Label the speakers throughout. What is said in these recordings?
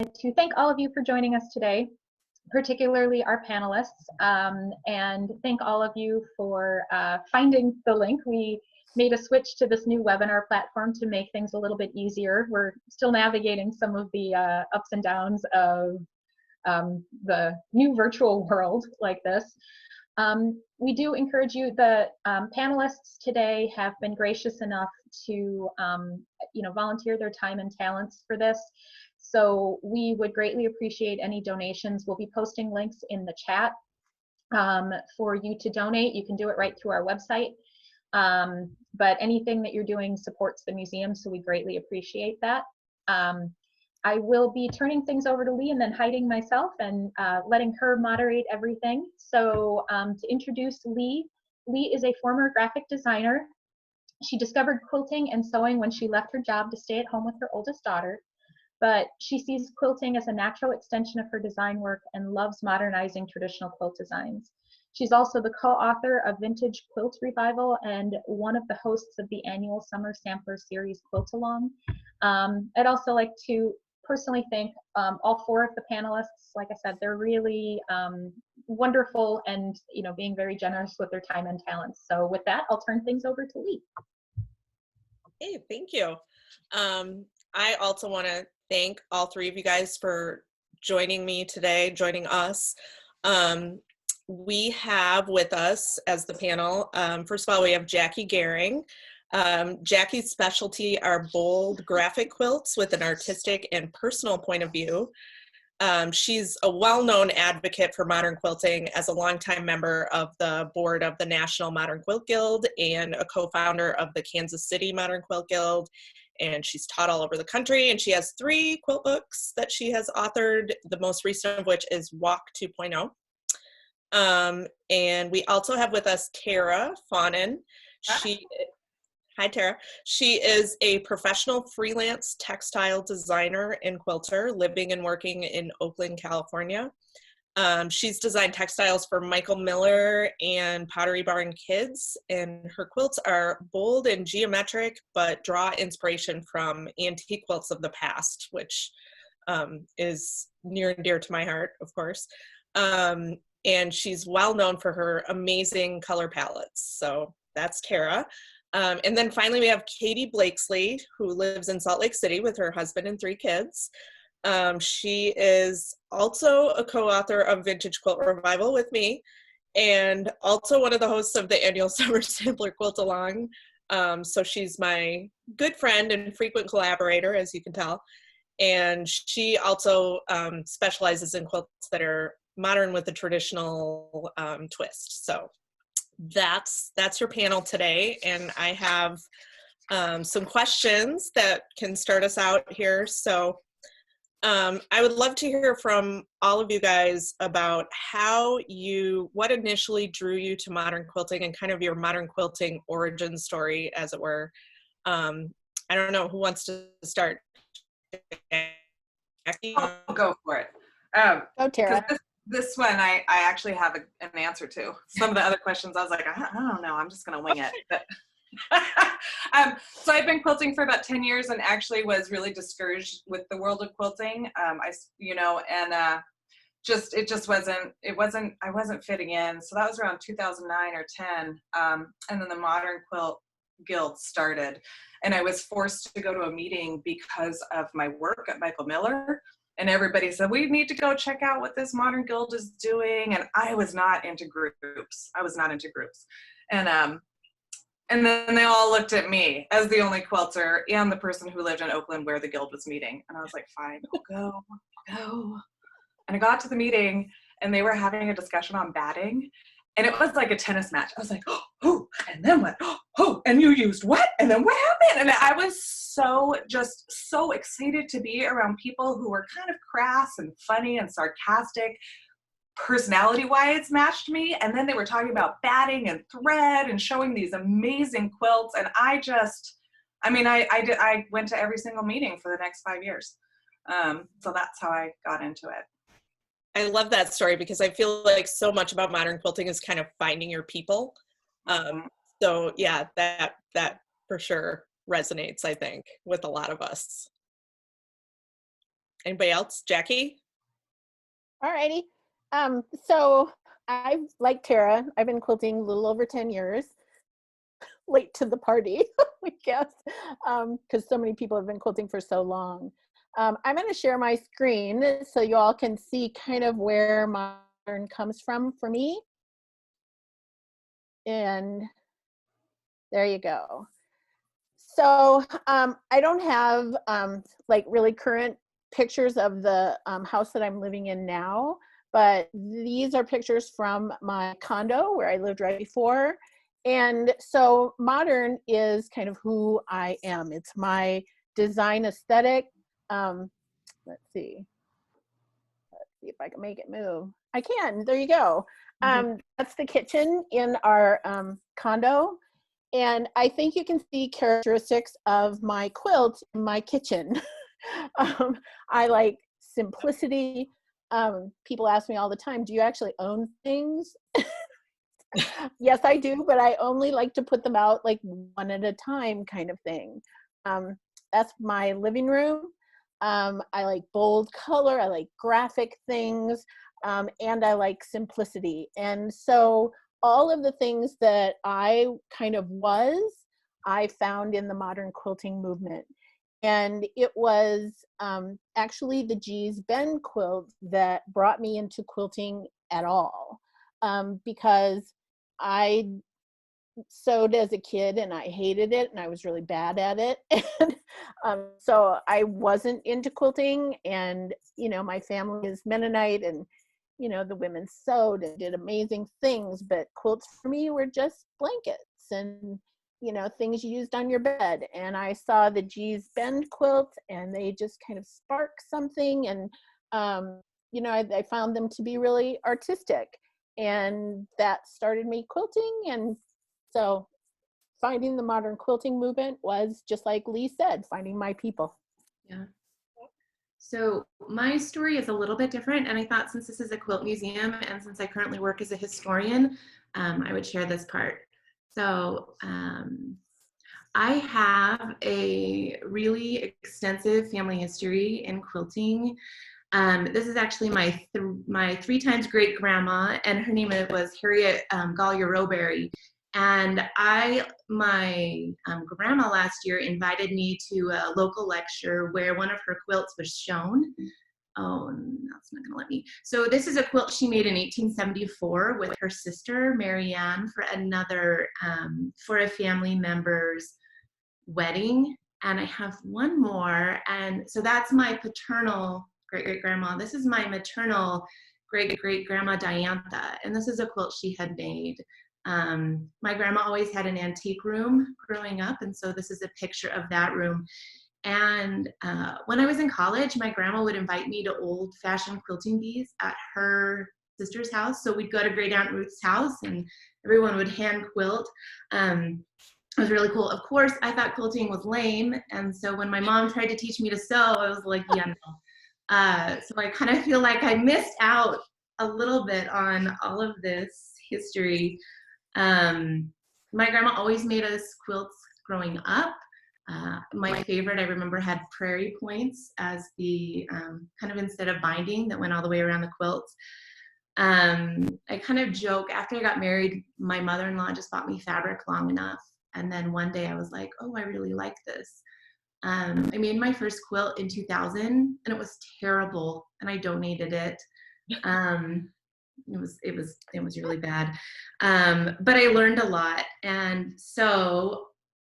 Speaker 1: to thank all of you for joining us today, particularly our panelists, and thank all of you for finding the link. We made a switch to this new webinar platform to make things a little bit easier. We're still navigating some of the ups and downs of the new virtual world like this. We do encourage you, the panelists today have been gracious enough to volunteer their time and talents for this. So we would greatly appreciate any donations. We'll be posting links in the chat for you to donate. You can do it right through our website. But anything that you're doing supports the museum, so we greatly appreciate that. I will be turning things over to Lee and then hiding myself and letting her moderate everything. So to introduce Lee, Lee is a former graphic designer. She discovered quilting and sewing when she left her job to stay at home with her oldest daughter. But she sees quilting as a natural extension of her design work and loves modernizing traditional quilt designs. She's also the co-author of Vintage Quilt Revival and one of the hosts of the annual Summer Sampler Series Quilt Along. I'd also like to personally thank all four of the panelists. Like I said, they're really wonderful and being very generous with their time and talents. So with that, I'll turn things over to Lee.
Speaker 2: Hey, thank you. I also want to thank all three of you guys for joining me today, joining us. We have with us as the panel, first of all, we have Jacquie Gering. Jacquie's specialty are bold graphic quilts with an artistic and personal point of view. She's a well-known advocate for modern quilting as a longtime member of the board of the National Modern Quilt Guild and a co-founder of the Kansas City Modern Quilt Guild. And she's taught all over the country, and she has 3 quilt books that she has authored, the most recent of which is Walk 2.0. And we also have with us Tara Faugnan. Hi, Tara. She is a professional freelance textile designer and quilter living and working in Oakland, California. She's designed textiles for Michael Miller and Pottery Barn Kids, and her quilts are bold and geometric, but draw inspiration from antique quilts of the past, which is near and dear to my heart, of course. And she's well known for her amazing color palettes. So that's Tara. And then finally, we have Katie Blakesley, who lives in Salt Lake City with her husband and 3 kids. She is also a co-author of Vintage Quilt Revival with me, and also one of the hosts of the annual Summer Sampler Quilt Along. So she's my good friend and frequent collaborator, as you can tell. And she also specializes in quilts that are modern with a traditional twist. So that's your panel today, and I have some questions that can start us out here. So I would love to hear from all of you guys about what initially drew you to modern quilting and kind of your modern quilting origin story, as it were. I don't know who wants to start.
Speaker 3: I'll go for it.
Speaker 4: Go, Tara.
Speaker 3: This one I actually have an answer to. Some of the other questions I was like, I don't know, I'm just gonna wing it. But so I've been quilting for about 10 years and actually was really discouraged with the world of quilting. I wasn't fitting in. So that was around 2009 or 10. And then the Modern Quilt Guild started, and I was forced to go to a meeting because of my work at Michael Miller. And everybody said, we need to go check out what this Modern Guild is doing. And I was not into groups. And then they all looked at me as the only quilter and the person who lived in Oakland where the guild was meeting. And I was like, fine, I'll go. And I got to the meeting and they were having a discussion on batting. And it was like a tennis match. I was like, oh, and then what? Oh, and you used what? And then what happened? And I was so excited to be around people who were kind of crass and funny and sarcastic. Personality-wise matched me. And then they were talking about batting and thread and showing these amazing quilts. And I went to every single meeting for the next 5 years. So that's how I got into it.
Speaker 2: I love that story because I feel like so much about modern quilting is kind of finding your people. So yeah, that for sure resonates, I think, with a lot of us. Anybody else? Jackie?
Speaker 4: Alrighty. So like Tara, I've been quilting a little over 10 years. Late to the party, I guess, because so many people have been quilting for so long. I'm going to share my screen so you all can see kind of where modern comes from for me. And there you go. So I don't have like really current pictures of the house that I'm living in now, but these are pictures from my condo where I lived right before. And so modern is kind of who I am. It's my design aesthetic. Let's see if I can make it move. I can, there you go. That's the kitchen in our condo. And I think you can see characteristics of my quilt in my kitchen. I like simplicity. People ask me all the time, do you actually own things? Yes, I do, but I only like to put them out like one at a time kind of thing. That's my living room. I like bold color, I like graphic things, and I like simplicity. And so all of the things that I kind of was, I found in the modern quilting movement. And it was actually the G's Bend quilt that brought me into quilting at all, because I sewed as a kid and I hated it and I was really bad at it. And so I wasn't into quilting, and, you know, my family is Mennonite, and, you know, the women sewed and did amazing things, but quilts for me were just blankets and, you know, things you used on your bed. And I saw the G's Bend quilt and they just kind of sparked something. And, you know, I found them to be really artistic, and that started me quilting. And so finding the modern quilting movement was, just like Lee said, finding my people.
Speaker 5: Yeah. So my story is a little bit different, and I thought since this is a quilt museum and since I currently work as a historian, I would share this part. So I have a really extensive family history in quilting. This is actually my 3 times great grandma, and her name was Harriet Gollier Rowberry. And my grandma last year invited me to a local lecture where one of her quilts was shown. Oh, that's not gonna let me. So this is a quilt she made in 1874 with her sister, Marianne, for a family member's wedding. And I have one more. And so that's my paternal great-great-grandma. This is my maternal great-great-grandma, Diantha. And this is a quilt she had made. My grandma always had an antique room growing up, and so this is a picture of that room. And when I was in college, my grandma would invite me to old-fashioned quilting bees at her sister's house. So we'd go to Great Aunt Ruth's house, and everyone would hand quilt. It was really cool. Of course, I thought quilting was lame, and so when my mom tried to teach me to sew, I was like, yeah, no. So I kind of feel like I missed out a little bit on all of this history. My grandma always made us quilts growing up. My favorite, I remember, had prairie points as the kind of instead of binding that went all the way around the quilts. I kind of joke, after I got married, my mother-in-law just bought me fabric long enough. And then one day I was like, oh, I really like this. I made my first quilt in 2000 and it was terrible, and I donated it. It was really bad. But I learned a lot. And so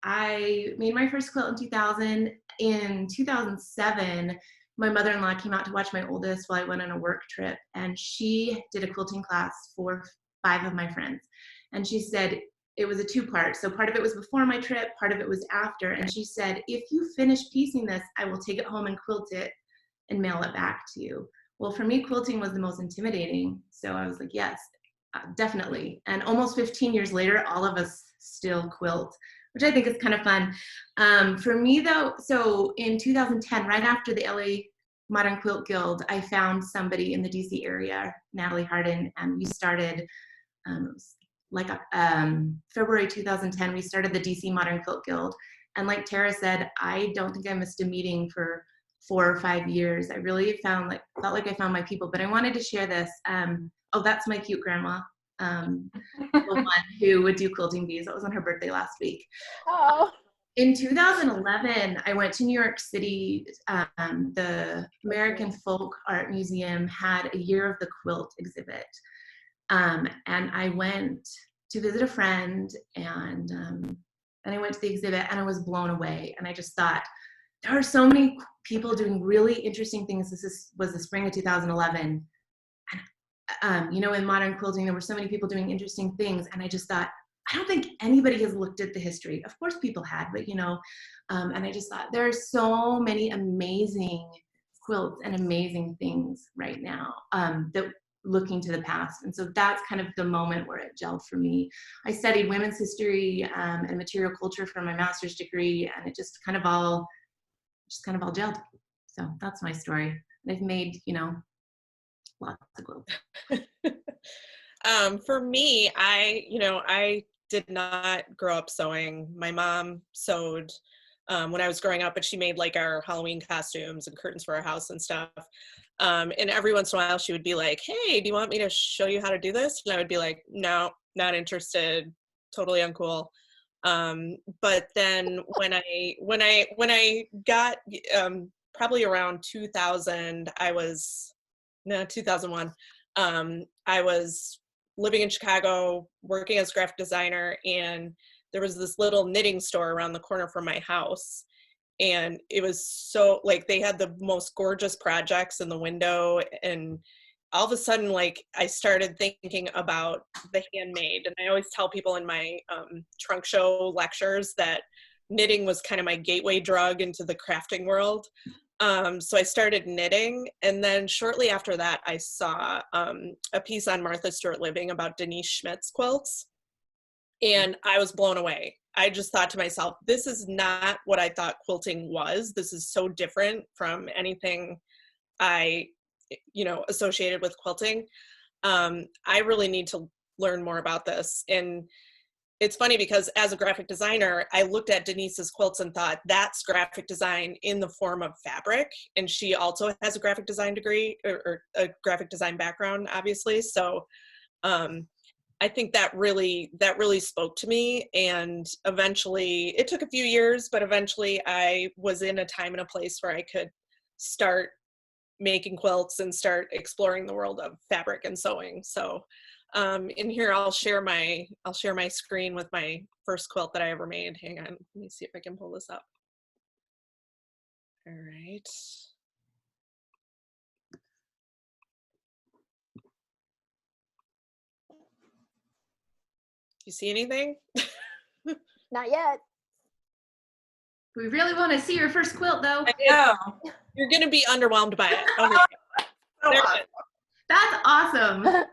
Speaker 5: I made my first quilt in 2000. In 2007, my mother-in-law came out to watch my oldest while I went on a work trip, and she did a quilting class for 5 of my friends. And she said, it was a 2-part. So part of it was before my trip, part of it was after. And she said, if you finish piecing this, I will take it home and quilt it and mail it back to you. Well, for me, quilting was the most intimidating. So I was like, yes, definitely. And almost 15 years later, all of us still quilt, which I think is kind of fun. For me though, so in 2010, right after the LA Modern Quilt Guild, I found somebody in the DC area, Natalie Harden, and we started, February 2010, we started the DC Modern Quilt Guild. And like Tara said, I don't think I missed a meeting for 4 or 5 years. I really felt like I found my people, but I wanted to share this. Oh, that's my cute grandma, the one who would do quilting bees. That was on her birthday last week.
Speaker 4: Oh.
Speaker 5: In 2011, I went to New York City. The American Folk Art Museum had a Year of the Quilt exhibit. And I went to visit a friend, and I went to the exhibit, and I was blown away. And I just thought, there are so many people doing really interesting things. Was the spring of 2011. And, in modern quilting, there were so many people doing interesting things. And I just thought, I don't think anybody has looked at the history. Of course people had, but and I just thought there are so many amazing quilts and amazing things right now that looking to the past. And so that's kind of the moment where it gelled for me. I studied women's history and material culture for my master's degree, and it just kind of all gelled. So that's my story. And I've made, lots of quilts.
Speaker 2: For me, I did not grow up sewing. My mom sewed when I was growing up, but she made like our Halloween costumes and curtains for our house and stuff. And every once in a while she would be like, hey, do you want me to show you how to do this? And I would be like, no, not interested, totally uncool. But then when I got probably around 2000, 2001, I was living in Chicago, working as a graphic designer, and there was this little knitting store around the corner from my house. And it was so, like, they had the most gorgeous projects in the window. And all of a sudden, like, I started thinking about the handmade. And I always tell people in my trunk show lectures that knitting was kind of my gateway drug into the crafting world. So I started knitting, and then shortly after that, I saw a piece on Martha Stewart Living about Denise Schmidt's quilts, and I was blown away. I just thought to myself, this is not what I thought quilting was. This is so different from anything I, associated with quilting. I really need to learn more about this. And it's funny because as a graphic designer, I looked at Denise's quilts and thought, that's graphic design in the form of fabric. And she also has a graphic design degree or a graphic design background, obviously. So I think that really spoke to me. And eventually, it took a few years, but eventually I was in a time and a place where I could start making quilts and start exploring the world of fabric and sewing. So in here, I'll share my screen with my first quilt that I ever made. Hang on, let me see if I can pull this up. All right. You see anything?
Speaker 4: Not yet.
Speaker 5: We really want to see your first quilt, though.
Speaker 3: Yeah.
Speaker 2: You're going to be underwhelmed by it. Okay.
Speaker 5: That's awesome.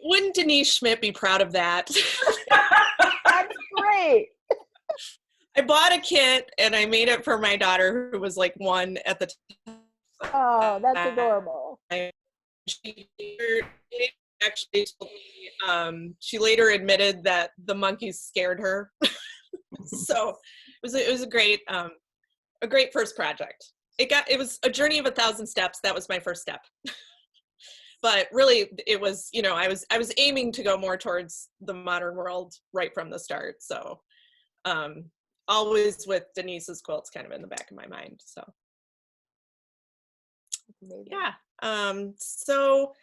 Speaker 2: Wouldn't Denise Schmidt be proud of that?
Speaker 4: That's great.
Speaker 2: I bought a kit and I made it for my daughter, who was like 1 at the time.
Speaker 4: Oh, that's adorable.
Speaker 2: She later admitted that the monkeys scared her. So it was a great first project. It was a journey of 1,000 steps. That was my first step. But really, it was, I was aiming to go more towards the modern world right from the start. So always with Denise's quilts kind of in the back of my mind. So yeah. So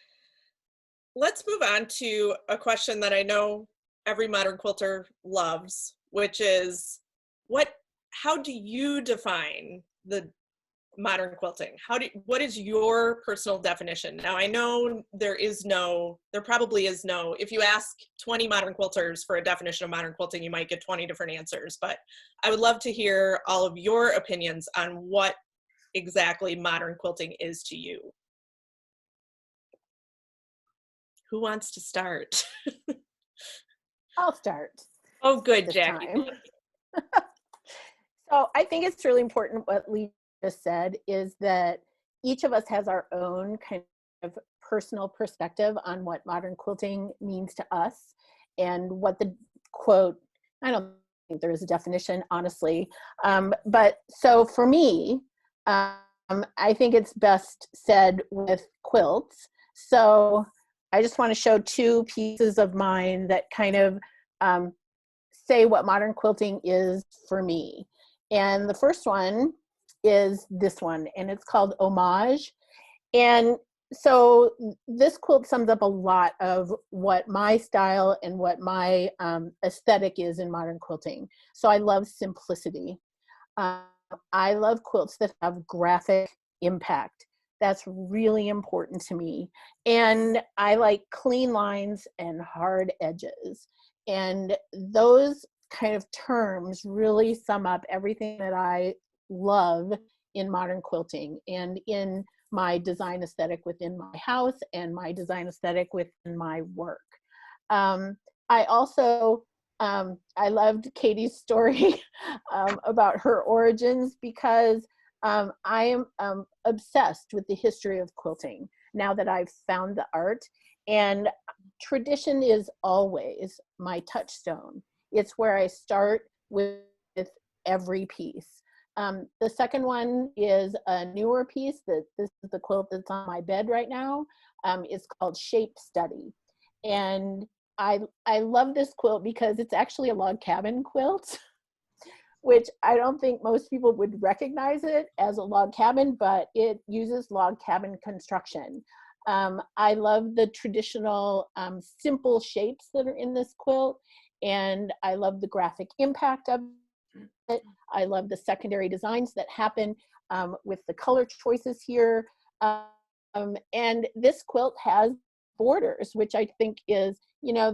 Speaker 2: let's move on to a question that I know every modern quilter loves, which is how do you define the modern quilting? What is your personal definition? Now, I know there probably is no, if you ask 20 modern quilters for a definition of modern quilting, you might get 20 different answers, but I would love to hear all of your opinions on what exactly modern quilting is to you. Who wants to start?
Speaker 4: I'll start.
Speaker 2: Oh, good,
Speaker 4: this
Speaker 2: Jackie.
Speaker 4: time. So I think it's really important what Lee just said is that each of us has our own kind of personal perspective on what modern quilting means to us and what the quote, I don't think there is a definition, honestly. But so for me, I think it's best said with quilts. So I just want to show two pieces of mine that kind of say what modern quilting is for me. And the first one is this one, and it's called Homage. And so this quilt sums up a lot of what my style and what my aesthetic is in modern quilting. So I love simplicity. I love quilts that have graphic impact. That's really important to me. And I like clean lines and hard edges. And those kind of terms really sum up everything that I love in modern quilting and in my design aesthetic within my house and my design aesthetic within my work. I also, I loved Katie's story about her origins, because I am obsessed with the history of quilting now that I've found the art. And tradition is always my touchstone. It's where I start with every piece. The second one is a newer piece. This is the quilt that's on my bed right now. It's called Shape Study. And I love this quilt because it's actually a log cabin quilt, which I don't think most people would recognize it as a log cabin, but it uses log cabin construction. I love the traditional simple shapes that are in this quilt, and I love the graphic impact of it. I love the secondary designs that happen with the color choices here. And this quilt has borders, which I think is, you know,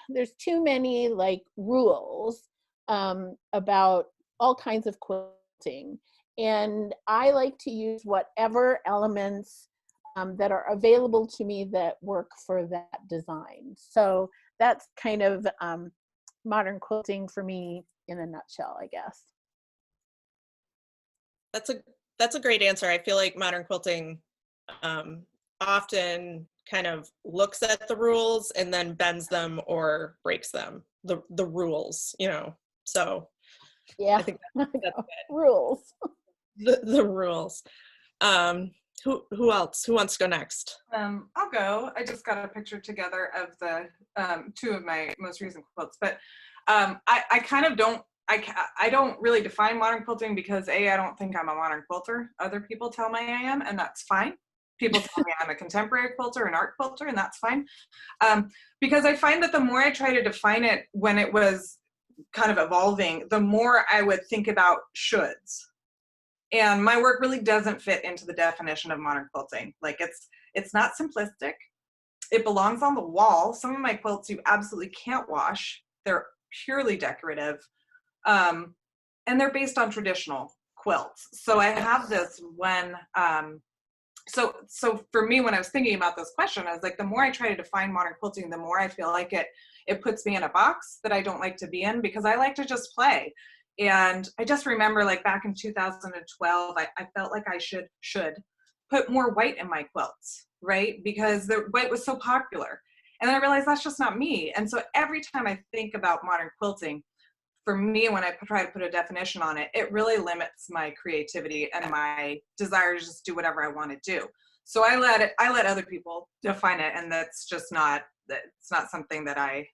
Speaker 4: there's too many like rules about all kinds of quilting. And I like to use whatever elements that are available to me that work for that design. So that's kind of modern quilting for me in a nutshell, I guess.
Speaker 2: That's a great answer. I feel like modern quilting often kind of looks at the rules and then bends them or breaks them, the rules, you know. So
Speaker 4: yeah,
Speaker 2: I think that's good.
Speaker 4: Rules.
Speaker 2: The rules. Who else? Who wants to go next?
Speaker 3: I'll go. I just got a picture together of the two of my most recent quilts, but I kind of don't. I don't really define modern quilting because I don't think I'm a modern quilter. Other people tell me I am, and that's fine. People tell me I'm a contemporary quilter, an art quilter, and that's fine. Because I find that the more I try to define it when it was kind of evolving, the more I would think about shoulds. And my work really doesn't fit into the definition of modern quilting. Like it's not simplistic. It belongs on the wall. Some of my quilts you absolutely can't wash. They're purely decorative. And they're based on traditional quilts. So I have this when, so for me, when I was thinking about this question, I was like, the more I try to define modern quilting, the more I feel like it puts me in a box that I don't like to be in, because I like to just play. And I just remember like back in 2012, I felt like I should put more white in my quilts, right? Because the white was so popular. And then I realized that's just not me. And so every time I think about modern quilting, for me, when I try to put a definition on it, it really limits my creativity and my desire to just do whatever I want to do. So I let other people define it, and that's just not, it's not something that I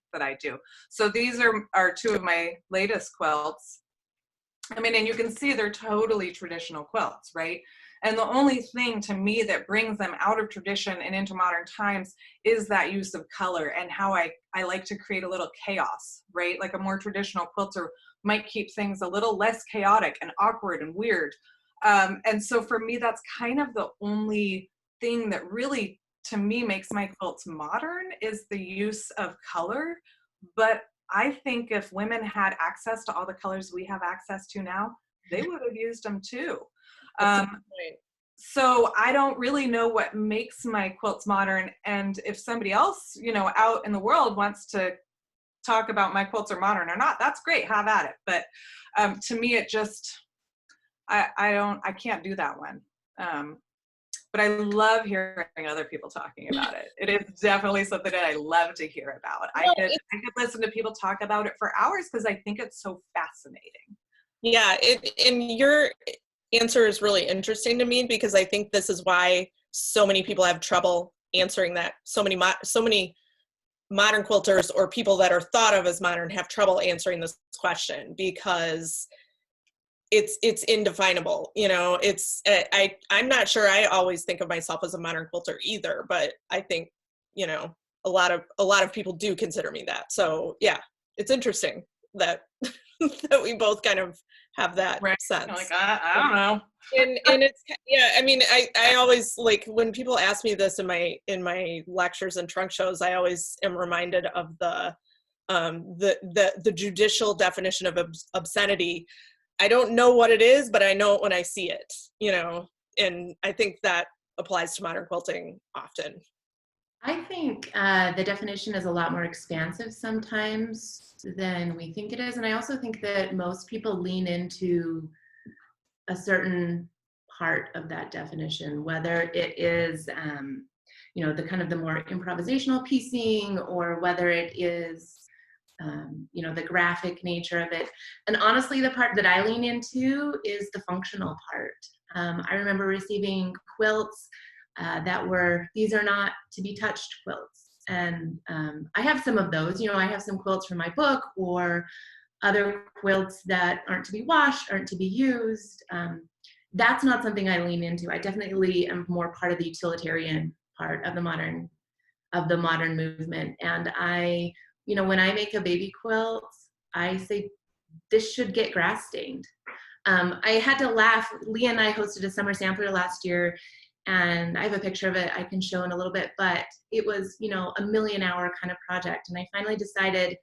Speaker 3: do. So these are two of my latest quilts. I mean, and you can see they're totally traditional quilts, right? And the only thing to me that brings them out of tradition and into modern times is that use of color and how I like to create a little chaos, right? Like a more traditional quilter might keep things a little less chaotic and awkward and weird. And so for me, that's kind of the only thing that really, to me, makes my quilts modern is the use of color. But I think if women had access to all the colors we have access to now, they would have used them too. So I don't really know what makes my quilts modern. And if somebody else, you know, out in the world wants to talk about my quilts are modern or not, that's great, have at it. But to me, it just, I can't do that one. But I love hearing other people talking about it. It is definitely something that I love to hear about. I could listen to people talk about it for hours because I think it's so fascinating.
Speaker 2: Yeah, answer is really interesting to me, because I think this is why so many people have trouble answering that. So many modern quilters, or people that are thought of as modern, have trouble answering this question, because it's indefinable. You know, I'm not sure I always think of myself as a modern quilter either, but I think, you know, a lot of people do consider me that. So yeah, it's interesting that that we both kind of have that sense.
Speaker 3: Like, I don't know.
Speaker 2: And it's, yeah, I mean, I always, like, when people ask me this in my lectures and trunk shows, I always am reminded of the judicial definition of obscenity. I don't know what it is, but I know it when I see it, you know, and I think that applies to modern quilting often.
Speaker 5: I think the definition is a lot more expansive sometimes than we think it is. And I also think that most people lean into a certain part of that definition, whether it is, you know, the kind of the more improvisational piecing, or whether it is, you know, the graphic nature of it. And honestly, the part that I lean into is the functional part. I remember receiving quilts that were, these are not to be touched quilts. And I have some of those, you know, I have some quilts from my book, or other quilts that aren't to be washed, aren't to be used. That's not something I lean into. I definitely am more part of the utilitarian part of the modern movement. And I, you know, when I make a baby quilt, I say, this should get grass stained. I had to laugh. Lee and I hosted a summer sampler last year, and I have a picture of it I can show in a little bit, but it was, you know, a 1,000,000-hour kind of project. And I finally decided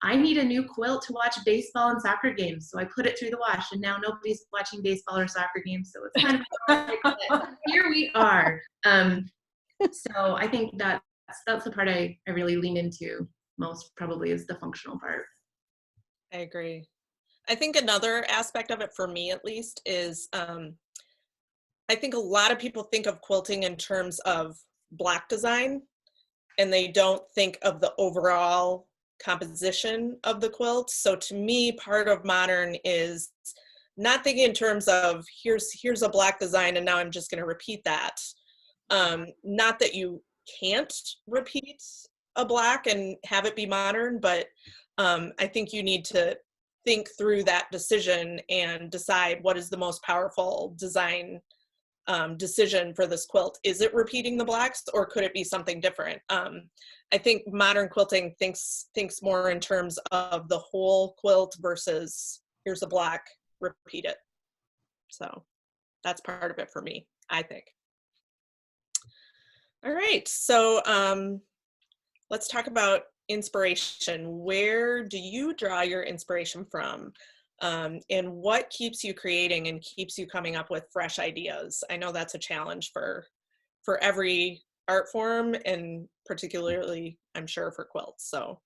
Speaker 5: I need a new quilt to watch baseball and soccer games. So I put it through the wash, and now nobody's watching baseball or soccer games. So it's kind of here we are. So I think that's the part I really lean into most, probably, is the functional part.
Speaker 2: I agree. I think another aspect of it, for me at least, is I think a lot of people think of quilting in terms of block design, and they don't think of the overall composition of the quilt. So to me, part of modern is not thinking in terms of here's a block design and now I'm just going to repeat that. Not that you can't repeat a block and have it be modern, but I think you need to think through that decision and decide what is the most powerful design decision for this quilt. Is it repeating the blocks, or could it be something different? I think modern quilting thinks more in terms of the whole quilt versus here's a block, repeat it. So that's part of it for me, I think. All right, so let's talk about inspiration. Where do you draw your inspiration from? And what keeps you creating and keeps you coming up with fresh ideas? I know that's a challenge for every art form, and particularly, I'm sure, for quilts. So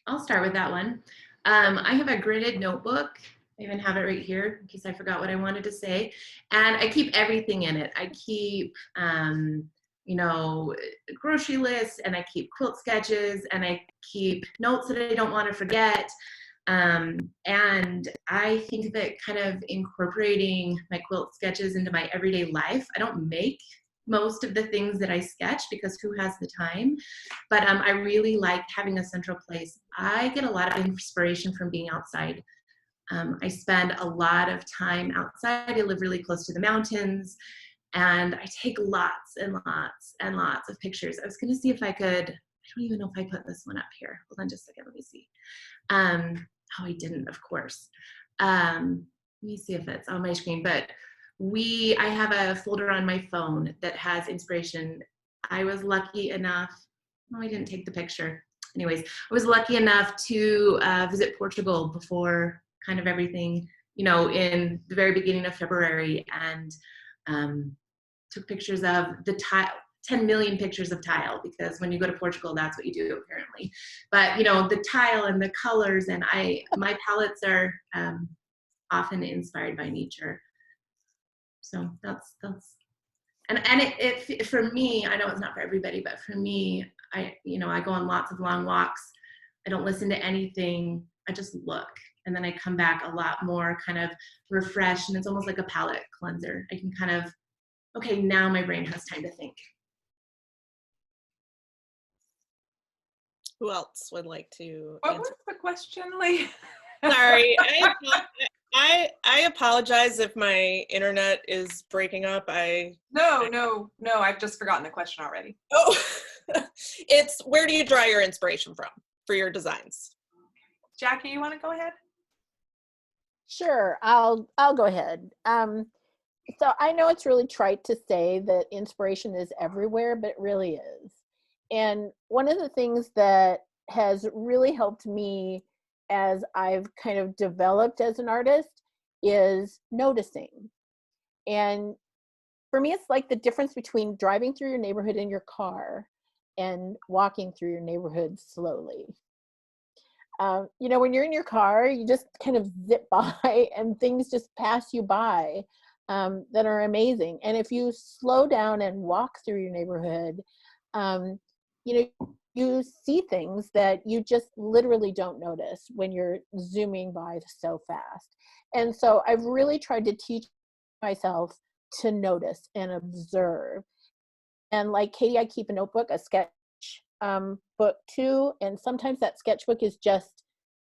Speaker 5: I'll start with that one. I have a gridded notebook. I even have it right here in case I forgot what I wanted to say. And I keep everything in it. I keep, you know, grocery lists, and I keep quilt sketches, and I keep notes that I don't want to forget. And I think that kind of incorporating my quilt sketches into my everyday life, I don't make most of the things that I sketch because who has the time, but I really like having a central place. I get a lot of inspiration from being outside. I spend a lot of time outside. I live really close to the mountains, and I take lots and lots and lots of pictures. I was going to see if I could, I don't even know if I put this one up here. Hold on just a second, let me see. Oh, I didn't, of course. Let me see if it's on my screen, but I have a folder on my phone that has inspiration. I was lucky enough, no, I didn't take the picture. Anyways, I was lucky enough to visit Portugal before kind of everything, you know, in the very beginning of February, and took pictures of the tile, 10 million pictures of tile, because when you go to Portugal, that's what you do apparently. But, you know, the tile and the colors, and my palettes are often inspired by nature. So that's and it for me, I know it's not for everybody, but for me, I go on lots of long walks. I don't listen to anything. I just look. And then I come back a lot more kind of refreshed, and it's almost like a palate cleanser. I can kind of, okay, now my brain has time to think.
Speaker 2: Who else would like to
Speaker 3: What
Speaker 2: answer?
Speaker 3: was the question, Lee?
Speaker 2: Sorry, I apologize if my internet is breaking up.
Speaker 3: No, I've just forgotten the question already.
Speaker 2: Oh, it's where do you draw your inspiration from for your designs?
Speaker 3: Jackie, you want to go ahead?
Speaker 4: Sure, I'll go ahead. So I know it's really trite to say that inspiration is everywhere, but it really is. And one of the things that has really helped me as I've kind of developed as an artist is noticing. And for me, it's like the difference between driving through your neighborhood in your car and walking through your neighborhood slowly. You know, when you're in your car, you just kind of zip by and things just pass you by that are amazing. And if you slow down and walk through your neighborhood, you know, you see things that you just literally don't notice when you're zooming by so fast. And so I've really tried to teach myself to notice and observe. And like Katie, I keep a notebook, a sketch book too. And sometimes that sketchbook is just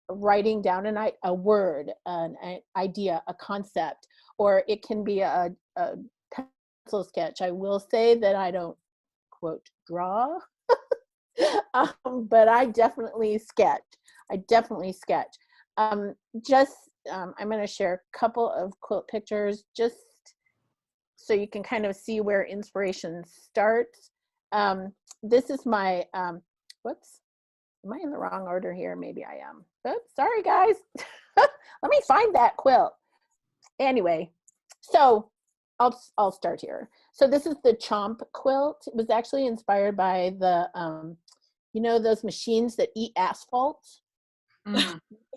Speaker 4: writing down a word, an idea, a concept, or it can be a pencil sketch. I will say that I don't, quote, draw, but I definitely sketch. I'm going to share a couple of quilt pictures just so you can kind of see where inspiration starts. This is my, whoops, am I in the wrong order here? Maybe I am. Oops, sorry guys. Let me find that quilt. Anyway, so I'll start here. So this is the Chomp quilt. It was actually inspired by the, you know, those machines that eat asphalt,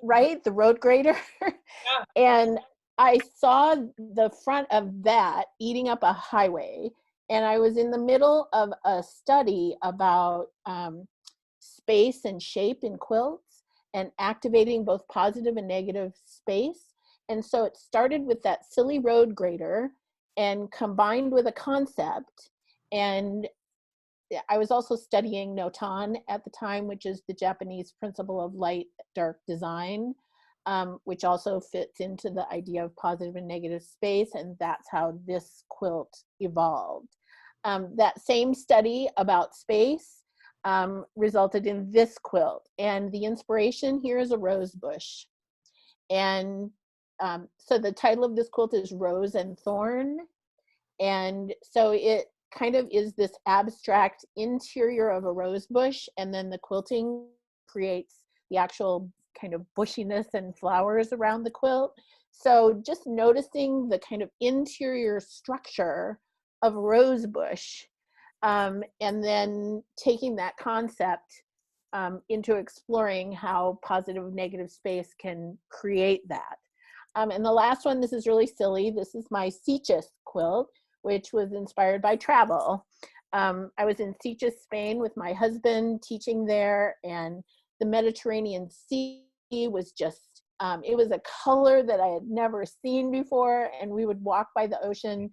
Speaker 4: right? The road grader.
Speaker 2: Yeah.
Speaker 4: And I saw the front of that eating up a highway. And I was in the middle of a study about space and shape in quilts and activating both positive and negative space. And so it started with that silly road grader and combined with a concept. And I was also studying Notan at the time, which is the Japanese principle of light, dark design, which also fits into the idea of positive and negative space. And that's how this quilt evolved. That same study about space resulted in this quilt. And the inspiration here is a rose bush. And so the title of this quilt is Rose and Thorn. And so it kind of is this abstract interior of a rose bush, and then the quilting creates the actual kind of bushiness and flowers around the quilt. So just noticing the kind of interior structure of rose bush, and then taking that concept into exploring how positive and negative space can create that. And the last one, this is really silly. This is my Sitges quilt, which was inspired by travel. I was in Sitges, Spain with my husband teaching there, and the Mediterranean Sea was just, it was a color that I had never seen before, and we would walk by the ocean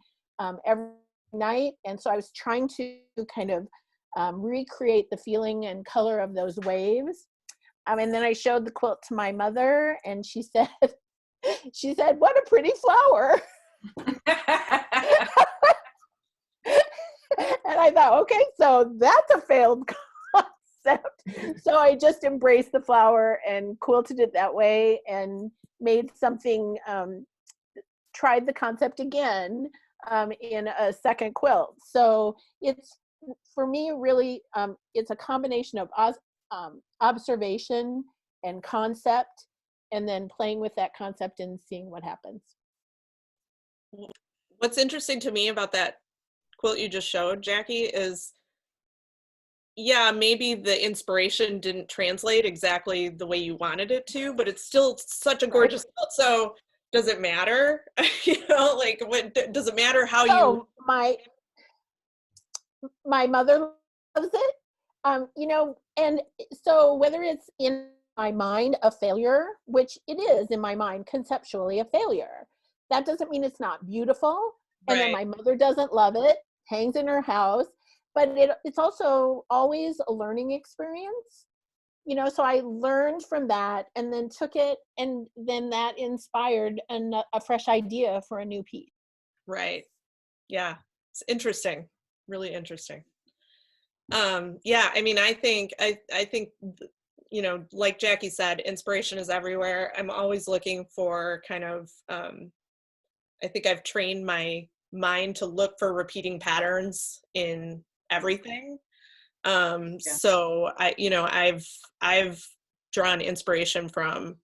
Speaker 4: every night. And so I was trying to kind of recreate the feeling and color of those waves. And then I showed the quilt to my mother, and she said, "What a pretty flower." And I thought, okay, so that's a failed concept. So I just embraced the flower and quilted it that way and made something, tried the concept again in a second quilt. So it's, for me, really, it's a combination of observation and concept, and then playing with that concept and seeing what happens.
Speaker 2: What's interesting to me about that quilt you just showed, Jackie, is, yeah, maybe the inspiration didn't translate exactly the way you wanted it to, but it's still such a gorgeous quilt. So does it matter? You know, like, what does it matter how you?
Speaker 4: My mother loves it, you know, and so whether it's in my mind a failure, which it is in my mind conceptually a failure. That doesn't mean it's not beautiful, and then
Speaker 2: Right.
Speaker 4: my mother doesn't love it, hangs in her house, but it's also always a learning experience. You know, so I learned from that and then took it, and then that inspired a fresh idea for a new piece.
Speaker 2: Right. Yeah. It's interesting. Really interesting. Yeah, I mean, I think, you know, like Jackie said, inspiration is everywhere. I'm always looking for kind of, I think I've trained my mind to look for repeating patterns in everything. So I've drawn inspiration from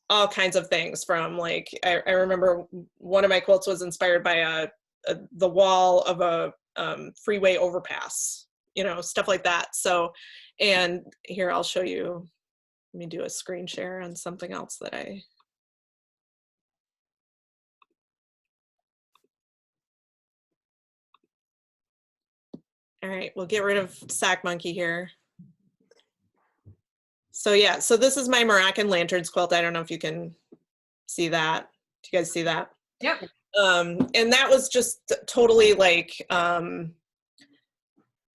Speaker 2: all kinds of things. From like, I remember one of my quilts was inspired by the wall of a freeway overpass, you know, stuff like that. So, and here I'll show you, let me do a screen share on something else that all right, we'll get rid of Sack Monkey here. So yeah, so this is my Moroccan lanterns quilt. I don't know if you can see that. Do you guys see that?
Speaker 3: Yep.
Speaker 2: And that was just totally like,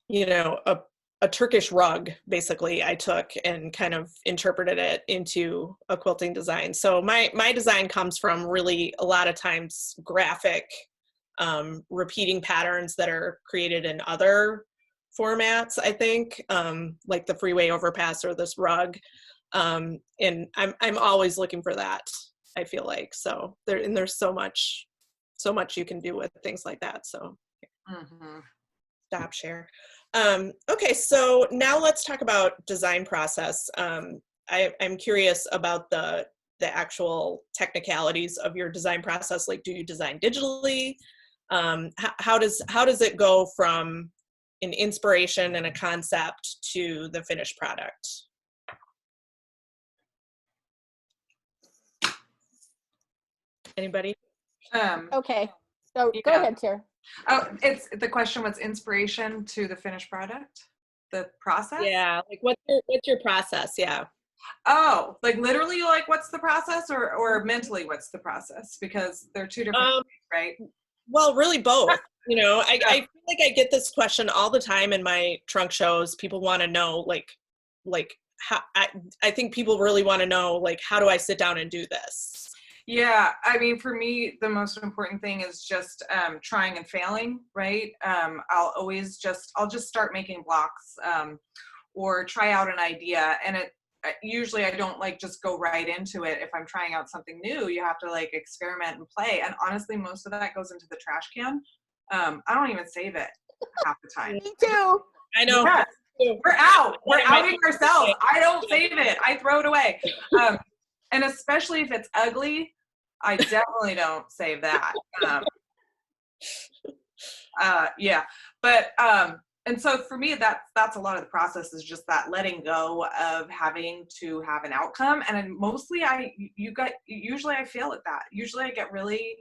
Speaker 2: you know, a Turkish rug, basically, I took and kind of interpreted it into a quilting design. So my design comes from really a lot of times graphic, repeating patterns that are created in other formats, I think, like the freeway overpass or this rug. And I'm always looking for that, I feel like. So there's so much you can do with things like that. So stop share. Okay, so now let's talk about design process. I'm curious about the actual technicalities of your design process. Like, do you design digitally? How does it go from an inspiration and a concept to the finished product? Anybody?
Speaker 4: Okay, so go
Speaker 3: Yeah.
Speaker 4: ahead, Tara.
Speaker 3: Oh, it's the question was inspiration to the finished product, the process.
Speaker 2: Yeah, like what's your process? Yeah.
Speaker 3: Oh, like literally, like what's the process, or mentally what's the process? Because they're two different things, right?
Speaker 2: Well, really both. You know, I feel like I get this question all the time in my trunk shows. People want to know, like how, I think people really want to know, like, how do I sit down and do this?
Speaker 3: Yeah, I mean, for me, the most important thing is just trying and failing, right? I'll just start making blocks or try out an idea, and usually I don't like just go right into it. If I'm trying out something new, you have to like experiment and play. And honestly, most of that goes into the trash can. I don't even save it half the time.
Speaker 4: Me too.
Speaker 2: I know.
Speaker 3: Yes. We're out. We're outing ourselves. I don't save it. I throw it away. And especially if it's ugly, I definitely don't save that. Yeah. But and so for me, that's a lot of the process, is just that letting go of having to have an outcome. And then mostly usually I fail at that. Usually I get really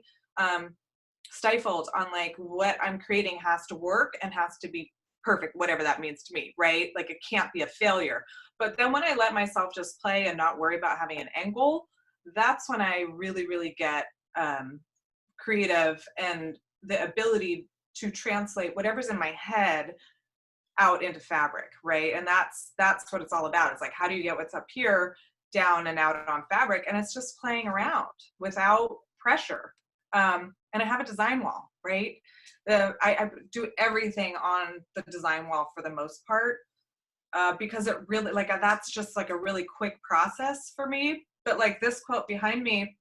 Speaker 3: stifled on like what I'm creating has to work and has to be perfect, whatever that means to me, right? Like it can't be a failure. But then when I let myself just play and not worry about having an end goal, that's when I really, really get creative and the ability to translate whatever's in my head out into fabric, right? And that's what it's all about. It's like, how do you get what's up here down and out on fabric? And it's just playing around without pressure. And I have a design wall, right? I do everything on the design wall for the most part, because it really, like, that's just like a really quick process for me. But like this quilt behind me,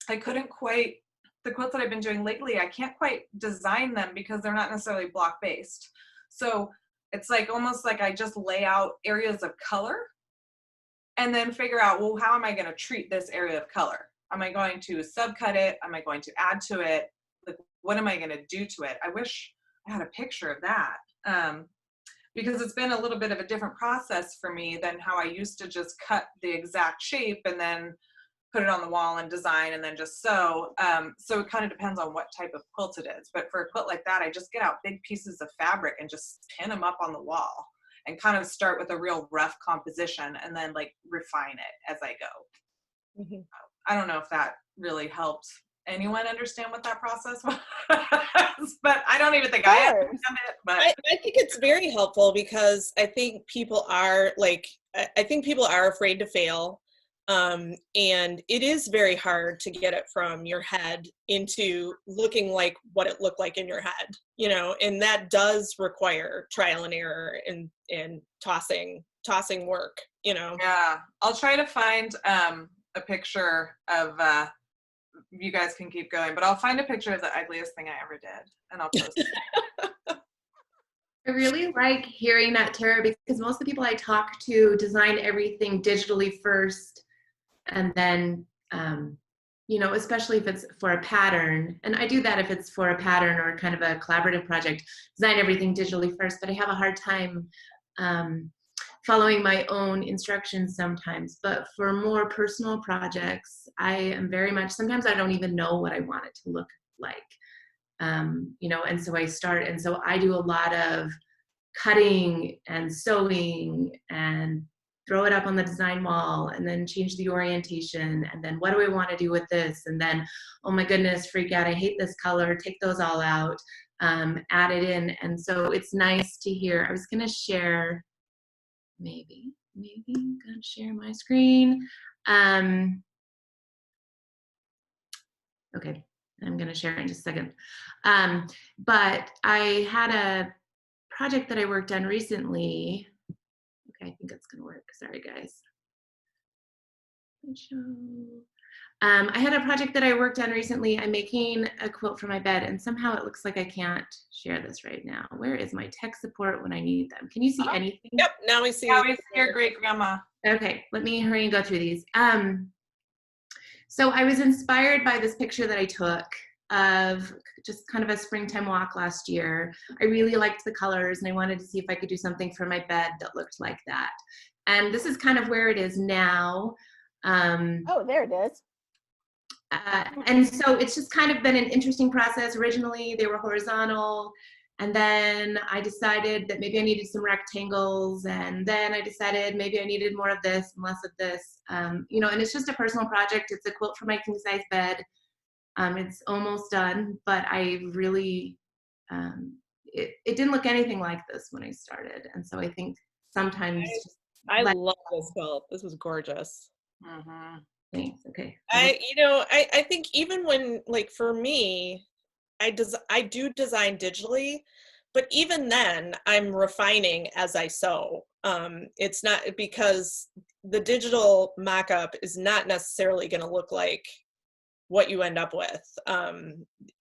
Speaker 3: I couldn't quite, the quilts that I've been doing lately, I can't quite design them because they're not necessarily block based. So it's like almost like I just lay out areas of color and then figure out, well, how am I going to treat this area of color? Am I going to subcut it? Am I going to add to it? Like, what am I going to do to it? I wish I had a picture of that, because it's been a little bit of a different process for me than how I used to just cut the exact shape and then put it on the wall and design and then just sew. So it kind of depends on what type of quilt it is. But for a quilt like that, I just get out big pieces of fabric and just pin them up on the wall and kind of start with a real rough composition and then like refine it as I go.
Speaker 4: Mhm.
Speaker 3: I don't know if that really helped anyone understand what that process was, but I don't even think I understand it. But
Speaker 2: I think it's very helpful because I think people are afraid to fail. And it is very hard to get it from your head into looking like what it looked like in your head, and that does require trial and error and tossing work,
Speaker 3: Yeah, I'll try to find a picture of, you guys can keep going, but I'll find a picture of the ugliest thing I ever did and I'll post it.
Speaker 5: I really like hearing that, Tara, because most of the people I talk to design everything digitally first, and then, especially if it's for a pattern, and I do that if it's for a pattern or kind of a collaborative project, design everything digitally first, but I have a hard time following my own instructions sometimes. But for more personal projects, I am very much, sometimes I don't even know what I want it to look like. And so I do a lot of cutting and sewing and throw it up on the design wall and then change the orientation. And then what do I want to do with this? And then, oh my goodness, freak out, I hate this color, take those all out, add it in. And so it's nice to hear. I was going to share, maybe I'm going to share my screen. Okay, I'm going to share it in just a second. But I had a project that I worked on recently. Okay, I think it's going to work. Sorry, guys. I had a project that I worked on recently. I'm making a quilt for my bed, and somehow it looks like I can't share this right now. Where is my tech support when I need them? Can you see anything?
Speaker 2: Yep, now we see.
Speaker 3: Yeah, we see your great grandma.
Speaker 5: Okay, let me hurry and go through these. So I was inspired by this picture that I took of just kind of a springtime walk last year. I really liked the colors and I wanted to see if I could do something for my bed that looked like that. And this is kind of where it is now.
Speaker 4: Oh, there it is.
Speaker 5: And so it's just kind of been an interesting process. Originally, they were horizontal. And then I decided that maybe I needed some rectangles. And then I decided maybe I needed more of this and less of this. And it's just a personal project. It's a quilt for my king size bed. It's almost done, but I really, it didn't look anything like this when I started. And so I think sometimes
Speaker 2: I love this quilt. This was gorgeous.
Speaker 3: Mm-hmm.
Speaker 5: Thanks. Okay.
Speaker 2: I think even when, like, for me, I do design digitally, but even then I'm refining as I sew. It's not, because the digital mock-up is not necessarily going to look like what you end up with.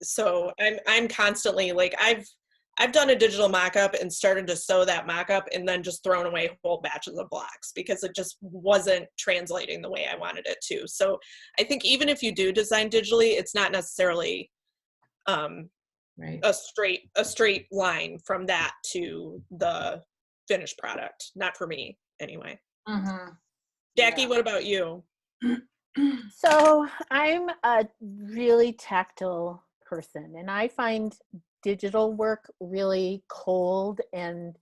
Speaker 2: So I'm constantly, like, I've done a digital mock-up and started to sew that mock-up and then just thrown away whole batches of blocks because it just wasn't translating the way I wanted it to. So I think even if you do design digitally, it's not necessarily
Speaker 5: Right.
Speaker 2: a straight line from that to the finished product. Not for me, anyway.
Speaker 3: Mm-hmm.
Speaker 2: Jackie,
Speaker 3: Yeah.
Speaker 2: what about you?
Speaker 4: So I'm a really tactile person, and I find digital work really cold and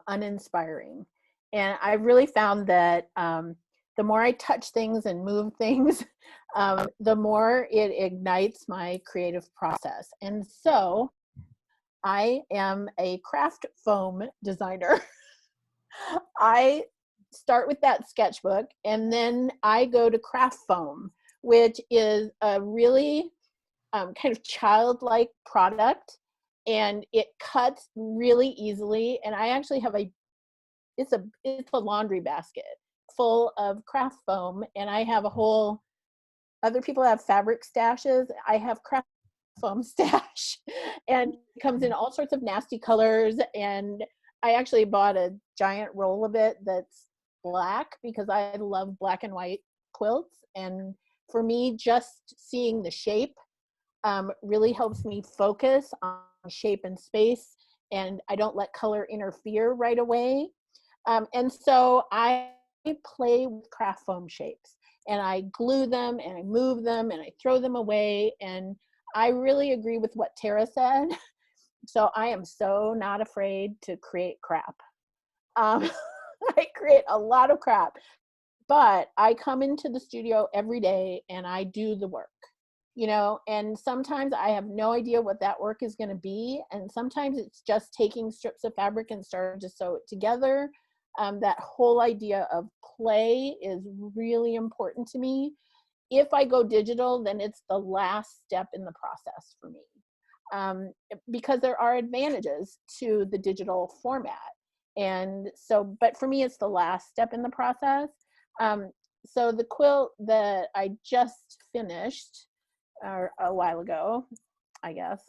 Speaker 4: uninspiring. And I really found that the more I touch things and move things, the more it ignites my creative process. And so I am a craft foam designer. I start with that sketchbook and then I go to craft foam, which is a really kind of childlike product, and it cuts really easily. And I actually have it's a laundry basket full of craft foam, and I have a whole, other people have fabric stashes, I have craft foam stash, and it comes in all sorts of nasty colors. And I actually bought a giant roll of it that's black because I love black and white quilts. And for me, just seeing the shape really helps me focus on shape and space, and I don't let color interfere right away. And so I play with craft foam shapes, and I glue them and I move them and I throw them away. And I really agree with what Tara said. So I am so not afraid to create crap. I create a lot of crap, but I come into the studio every day and I do the work, you know, and sometimes I have no idea what that work is going to be. And sometimes it's just taking strips of fabric and starting to sew it together. That whole idea of play is really important to me. If I go digital, then it's the last step in the process for me, because there are advantages to the digital format. And so, but for me, it's the last step in the process. So the quilt that I just finished a while ago, I guess,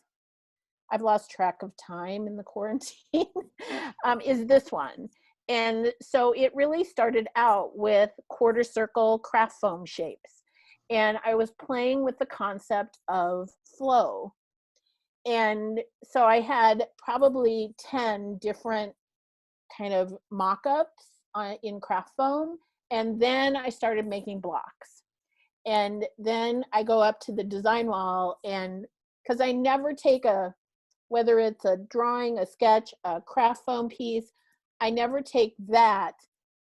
Speaker 4: I've lost track of time in the quarantine, is this one. And so it really started out with quarter circle craft foam shapes. And I was playing with the concept of flow. And so I had probably 10 different kind of mock-ups in craft foam. And then I started making blocks. And then I go up to the design wall, and because I never take whether it's a drawing, a sketch, a craft foam piece, I never take that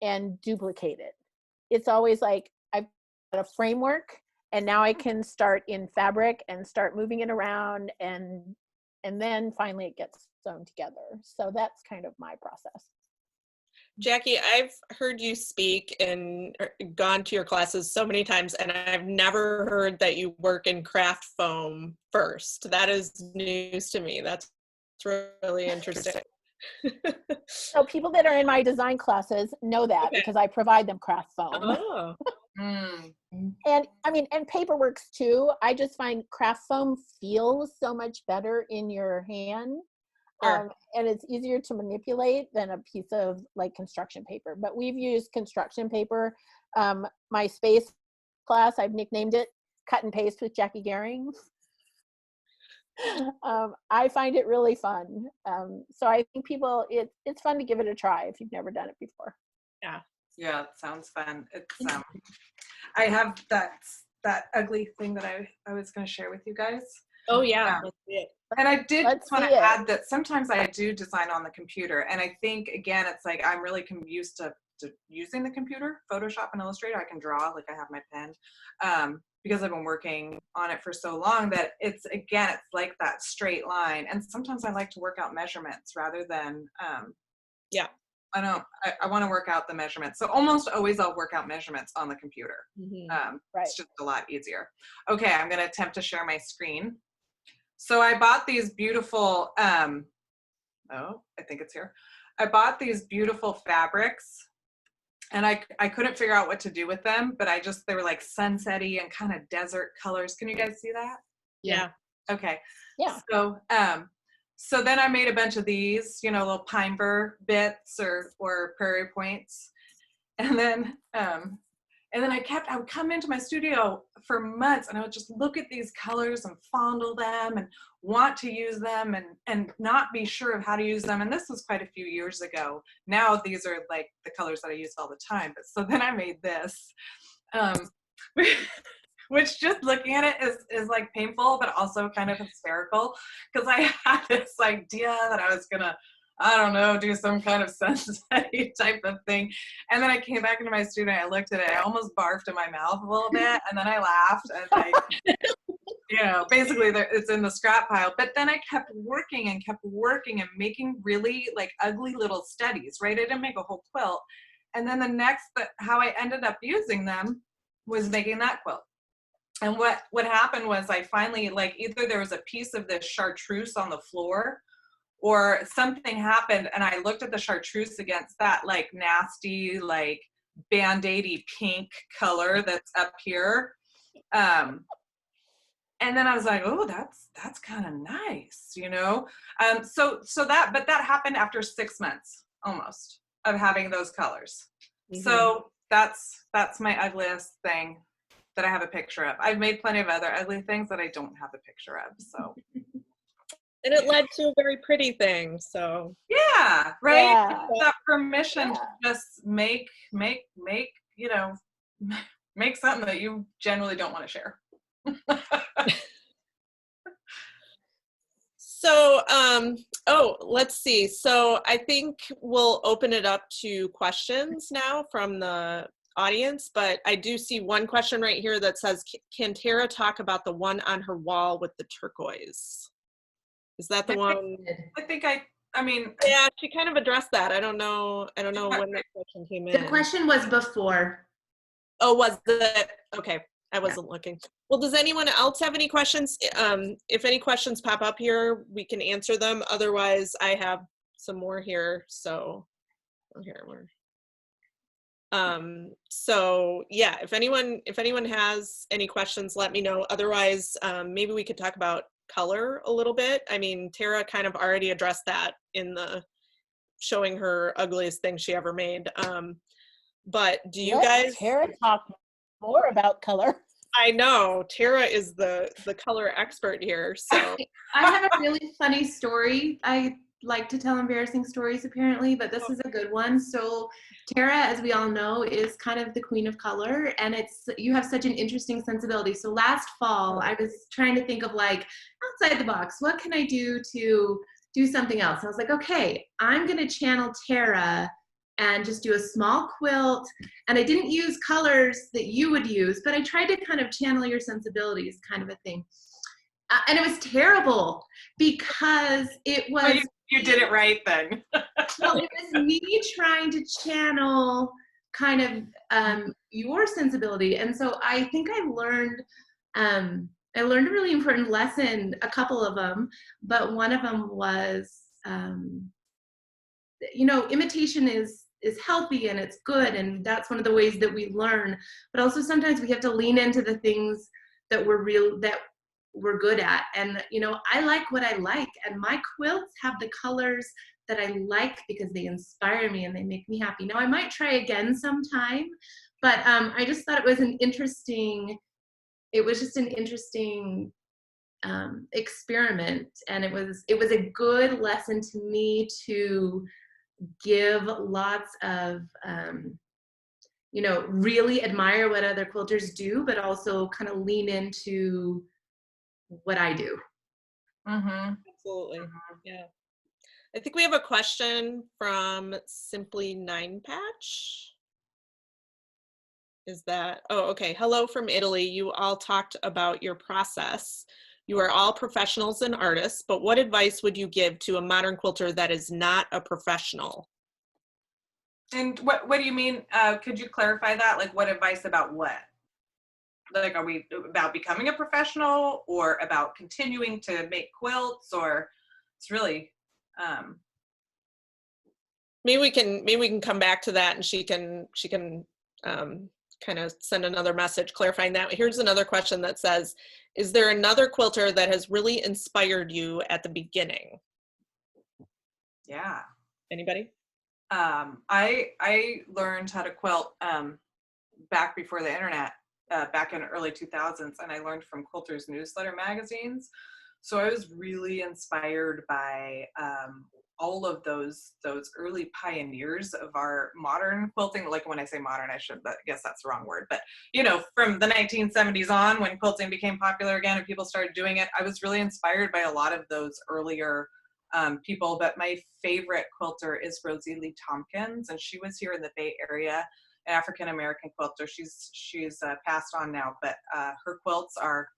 Speaker 4: and duplicate it. It's always like I've got a framework, and now I can start in fabric and start moving it around, and then finally it gets sewn together. So that's kind of my process.
Speaker 2: Jackie, I've heard you speak and gone to your classes so many times, and I've never heard that you work in craft foam first. That is news to me. That's really interesting.
Speaker 4: So people that are in my design classes know that, okay, because I provide them craft foam.
Speaker 2: Oh.
Speaker 4: And I mean, and paper works too. I just find craft foam feels so much better in your hand.
Speaker 2: Sure.
Speaker 4: And it's easier to manipulate than a piece of like construction paper. But we've used construction paper. My space class, I've nicknamed it Cut and Paste with Jacquie Gering. I find it really fun. So I think people, it's fun to give it a try if you've never done it before.
Speaker 2: Yeah.
Speaker 3: Yeah, it sounds fun. It's I have that ugly thing that I was going to share with you guys.
Speaker 2: Oh yeah, let's see it.
Speaker 3: And I did want to add that sometimes I do design on the computer, and I think again it's like I'm really used to using the computer, Photoshop and Illustrator. I can draw, like I have my pen, because I've been working on it for so long that it's like that straight line. And sometimes I like to work out measurements rather than
Speaker 2: yeah.
Speaker 3: I want to work out the measurements. So almost always I'll work out measurements on the computer.
Speaker 2: Mm-hmm.
Speaker 4: Right.
Speaker 3: It's just a lot easier. Okay, I'm going to attempt to share my screen. So I bought these beautiful, I think it's here. I bought these beautiful fabrics, and I couldn't figure out what to do with them, but they were like sunsetty and kind of desert colors. Can you guys see that?
Speaker 2: Yeah.
Speaker 3: Okay.
Speaker 4: Yeah.
Speaker 3: So then I made a bunch of these, little pine burr bits or prairie points. And then I would come into my studio for months, and I would just look at these colors and fondle them and want to use them and not be sure of how to use them. And this was quite a few years ago. Now these are like the colors that I use all the time. But so then I made this, which just looking at it is like painful, but also kind of hysterical, because I had this idea that I was gonna, I don't know, do some kind of sunset-y type of thing. And then I came back into my studio, I looked at it, I almost barfed in my mouth a little bit, and then I laughed, and basically it's in the scrap pile. But then I kept working and making really like ugly little studies, right? I didn't make a whole quilt. And then how I ended up using them was making that quilt. And what happened was I finally, like, either there was a piece of this chartreuse on the floor, or something happened, and I looked at the chartreuse against that like nasty, like Band-Aid-y pink color that's up here. And then I was like, oh, that's kind of nice, but that happened after 6 months almost of having those colors. Mm-hmm. So that's my ugliest thing that I have a picture of. I've made plenty of other ugly things that I don't have a picture of, so.
Speaker 2: And it led to a very pretty thing, so.
Speaker 3: Yeah, right?
Speaker 4: Yeah.
Speaker 3: That permission to just make something that you generally don't want to share.
Speaker 2: So, oh, let's see. So I think we'll open it up to questions now from the audience, but I do see one question right here that says, can Tara talk about the one on her wall with the turquoise? Is that the one?
Speaker 3: I think I mean.
Speaker 2: Yeah, she kind of addressed that. I don't know when that question came in.
Speaker 5: The question was before.
Speaker 2: Oh, was it? Okay, I wasn't looking. Well, does anyone else have any questions? If any questions pop up here, we can answer them. Otherwise, I have some more here. So, here we're. So yeah, if anyone has any questions, let me know. Otherwise, maybe we could talk about color a little bit. I mean, Tara kind of already addressed that in the showing her ugliest thing she ever made. But do you guys?
Speaker 4: Tara talk more about color.
Speaker 2: I know Tara is the color expert here. So
Speaker 5: I have a really funny story. I like to tell embarrassing stories apparently, but this is a good one. So Tara, as we all know, is kind of the queen of color, and you have such an interesting sensibility. So last fall, I was trying to think of like outside the box, what can I do to do something else? And I was like, okay, I'm gonna channel Tara and just do a small quilt. And I didn't use colors that you would use, but I tried to kind of channel your sensibilities, kind of a thing. And it was terrible because it was.
Speaker 3: Well, you did it right then.
Speaker 5: Well, it was me trying to channel kind of your sensibility. And so I think I learned a really important lesson, a couple of them, but one of them was, imitation is healthy and it's good, and that's one of the ways that we learn. But also sometimes we have to lean into the things that we're good at. And I like what I like, and my quilts have the colors that I like because they inspire me and they make me happy. Now I might try again sometime, but I just thought it was just an interesting experiment, and it was a good lesson to me to give lots of really admire what other quilters do, but also kind of lean into what I do.
Speaker 3: Mm-hmm.
Speaker 2: Absolutely, yeah. I think we have a question from Simply Nine Patch. Is that, oh, okay. Hello from Italy. You all talked about your process. You are all professionals and artists, but what advice would you give to a modern quilter that is not a professional?
Speaker 3: And what do you mean? Could you clarify that? Like, what advice about what? Like, are we about becoming a professional, or about continuing to make quilts, or it's really
Speaker 2: maybe we can come back to that, and she can kind of send another message clarifying that. Here's another question that says, is there another quilter that has really inspired you at the beginning?
Speaker 3: Yeah.
Speaker 2: Anybody?
Speaker 3: I learned how to quilt back before the internet, back in early 2000s, and I learned from Quilters newsletter magazines. So I was really inspired by all of those early pioneers of our modern quilting. Like, when I say modern, I guess that's the wrong word, but from the 1970s on, when quilting became popular again and people started doing it, I was really inspired by a lot of those earlier people. But my favorite quilter is Rosie Lee Tompkins, and she was here in the Bay Area, an African American quilter. She's passed on now, but her quilts are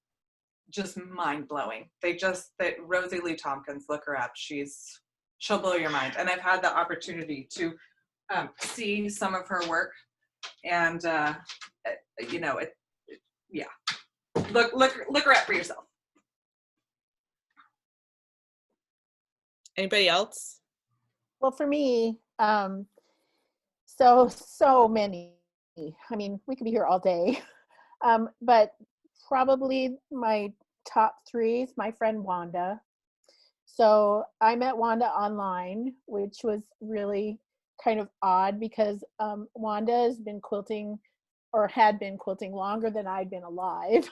Speaker 3: just mind-blowing. Rosie Lee Tompkins, look her up. She'll blow your mind. And I've had the opportunity to see some of her work, and yeah. Look her up for yourself.
Speaker 2: Anybody else?
Speaker 4: Well, for me, so many. I mean, we could be here all day, but probably my top three is my friend Wanda. So I met Wanda online, which was really kind of odd because Wanda has been quilting, or had been quilting, longer than I'd been alive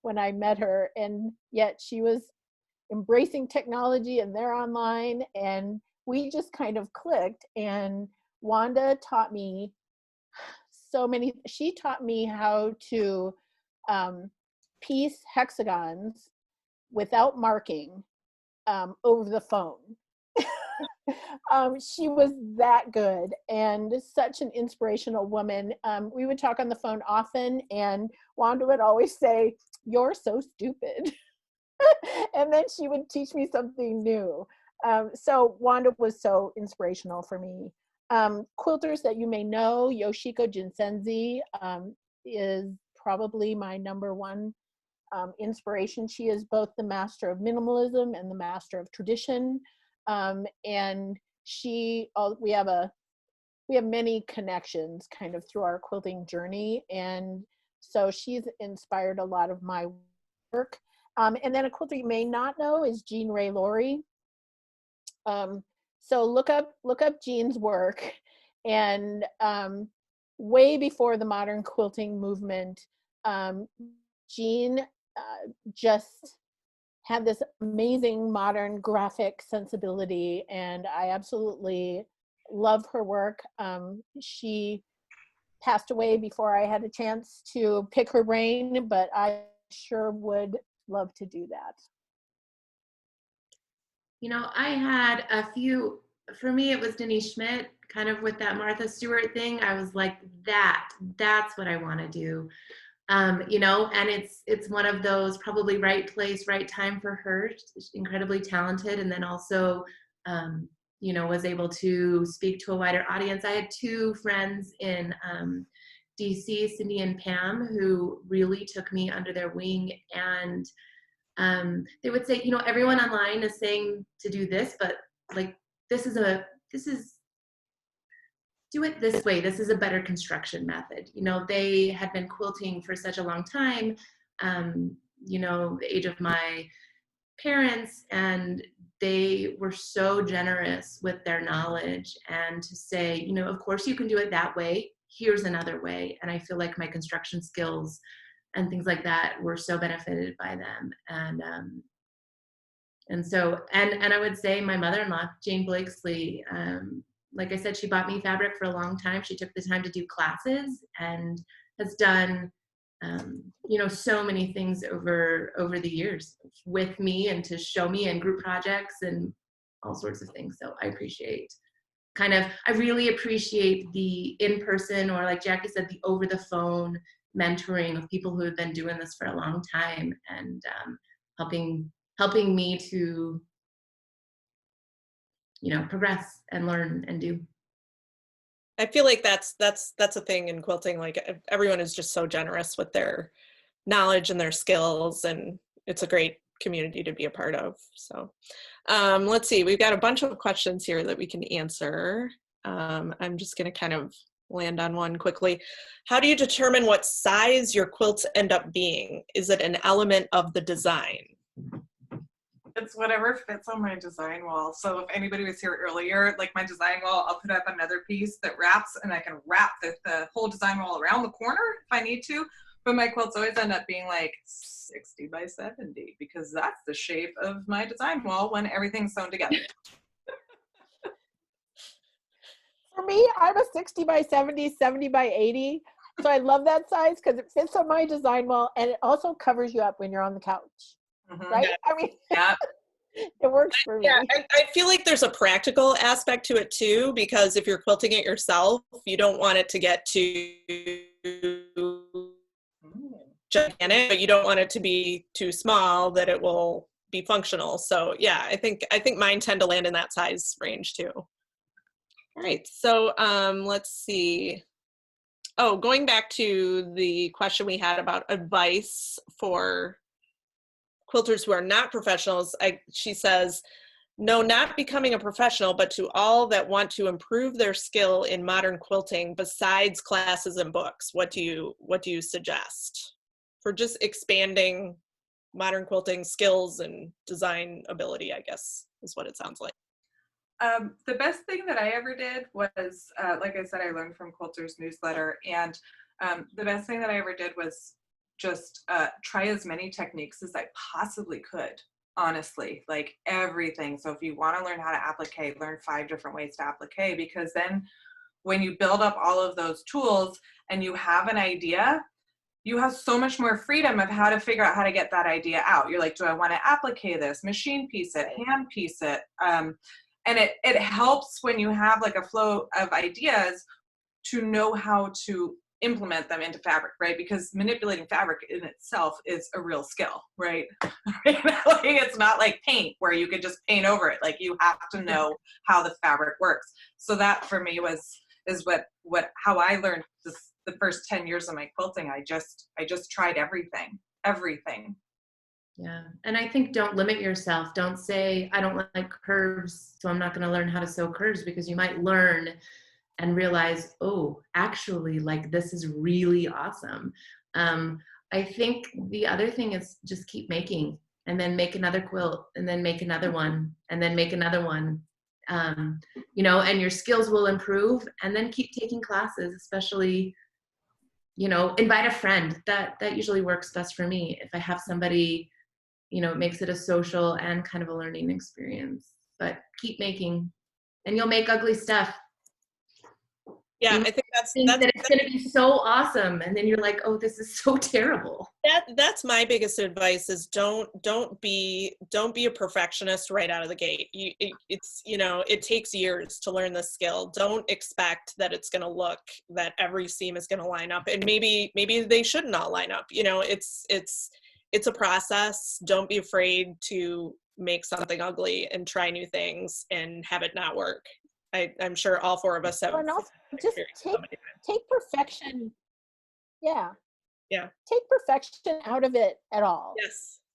Speaker 4: when I met her, and yet she was embracing technology and they're online, and we just kind of clicked. And Wanda taught me she taught me how to piece hexagons without marking, over the phone. She was that good and such an inspirational woman. We would talk on the phone often, and Wanda would always say, "You're so stupid." And then she would teach me something new. So Wanda was so inspirational for me. Quilters that you may know, Yoshiko Jinsenzi is probably my number one inspiration. She is both the master of minimalism and the master of tradition. And we have many connections kind of through our quilting journey. And so she's inspired a lot of my work. And then a quilter you may not know is Jean Ray Laurie. So look up Jean's work, and way before the modern quilting movement, Jean just had this amazing modern graphic sensibility, and I absolutely love her work. She passed away before I had a chance to pick her brain, but I sure would love to do that.
Speaker 5: You know, I had a few, for me it was Denise Schmidt, kind of with that Martha Stewart thing. I was like, that's what I want to do. You know, and it's one of those probably right place, right time for her. She's incredibly talented, and then also, you know, was able to speak to a wider audience. I had two friends in DC, Cindy and Pam, who really took me under their wing, and they would say, you know, everyone online is saying to do this, but like, do it this way. This is a better construction method. You know, they had been quilting for such a long time, you know, the age of my parents, and they were so generous with their knowledge, and to say, you know, of course you can do it that way. Here's another way. And I feel like my construction skills and things like that were so benefited by them. And so, and I would say my mother-in-law, Jane Blakesley, like I said, she bought me fabric for a long time. She took the time to do classes and has done, you know, so many things over the years with me, and to show me in group projects and all sorts of things. So I really appreciate the in-person, or like Jackie said, the over the phone mentoring of people who have been doing this for a long time, and helping me to, you know, progress and learn and do.
Speaker 2: I feel like that's a thing in quilting. Like, everyone is just so generous with their knowledge and their skills, and it's a great community to be a part of. So let's see, we've got a bunch of questions here that we can answer. I'm just going to kind of land on one quickly. How do you determine what size your quilts end up being? Is it an element of the design?
Speaker 3: It's whatever fits on my design wall. So if anybody was here earlier, like my design wall, I'll put up another piece that wraps, and I can wrap the whole design wall around the corner if I need to. But my quilts always end up being like 60 by 70, because that's the shape of my design wall when everything's sewn together.
Speaker 4: For me, I'm a 60 by 70, 70 by 80. So I love that size because it fits on my design wall, and it also covers you up when you're on the couch. Mm-hmm. Right? I mean, yeah. It works for me.
Speaker 2: Yeah, I feel like there's a practical aspect to it too, because if you're quilting it yourself, you don't want it to get too gigantic, but you don't want it to be too small that it will be functional. So yeah, I think mine tend to land in that size range too. All right, so let's see. Oh, going back to the question we had about advice for quilters who are not professionals, she says, no, not becoming a professional, but to all that want to improve their skill in modern quilting besides classes and books, what do you suggest for just expanding modern quilting skills and design ability, I guess, is what it sounds like.
Speaker 3: The best thing that I ever did was, like I said, I learned from Quilter's newsletter, and the best thing that I ever did was just try as many techniques as I possibly could, honestly, like everything. So if you want to learn how to applique, learn 5 different ways to applique, because then when you build up all of those tools and you have an idea, you have so much more freedom of how to figure out how to get that idea out. You're like, do I want to applique this, machine piece it, hand piece it? And it helps when you have like a flow of ideas to know how to implement them into fabric, right? Because manipulating fabric in itself is a real skill, right? Like, it's not like paint where you could just paint over it. Like, you have to know how the fabric works. So that for me is how I learned this, the first 10 years of my quilting. I just tried everything.
Speaker 5: Yeah. And I think don't limit yourself. Don't say, I don't like curves, so I'm not going to learn how to sew curves, because you might learn and realize, oh, actually, like, this is really awesome. I think the other thing is just keep making, and then make another quilt, and then make another one, and then make another one. You know, and your skills will improve, and then keep taking classes, especially, you know, invite a friend. That usually works best for me. If I have somebody, you know, it makes it a social and kind of a learning experience. But keep making, and you'll make ugly stuff.
Speaker 2: Yeah,
Speaker 5: You
Speaker 2: I think that's
Speaker 5: that it's going to be so awesome, and then you're like, oh, this is so terrible.
Speaker 2: that's my biggest advice is don't be a perfectionist right out of the gate. It's you know, it takes years to learn this skill. Don't expect that it's going to look, that every seam is going to line up, and maybe they should not line up. You know, it's a process. Don't be afraid to make something ugly and try new things and have it not work. I'm sure all four of us have.
Speaker 4: And also just take perfection. Yeah.
Speaker 2: Yeah.
Speaker 4: Take perfection out of it at all.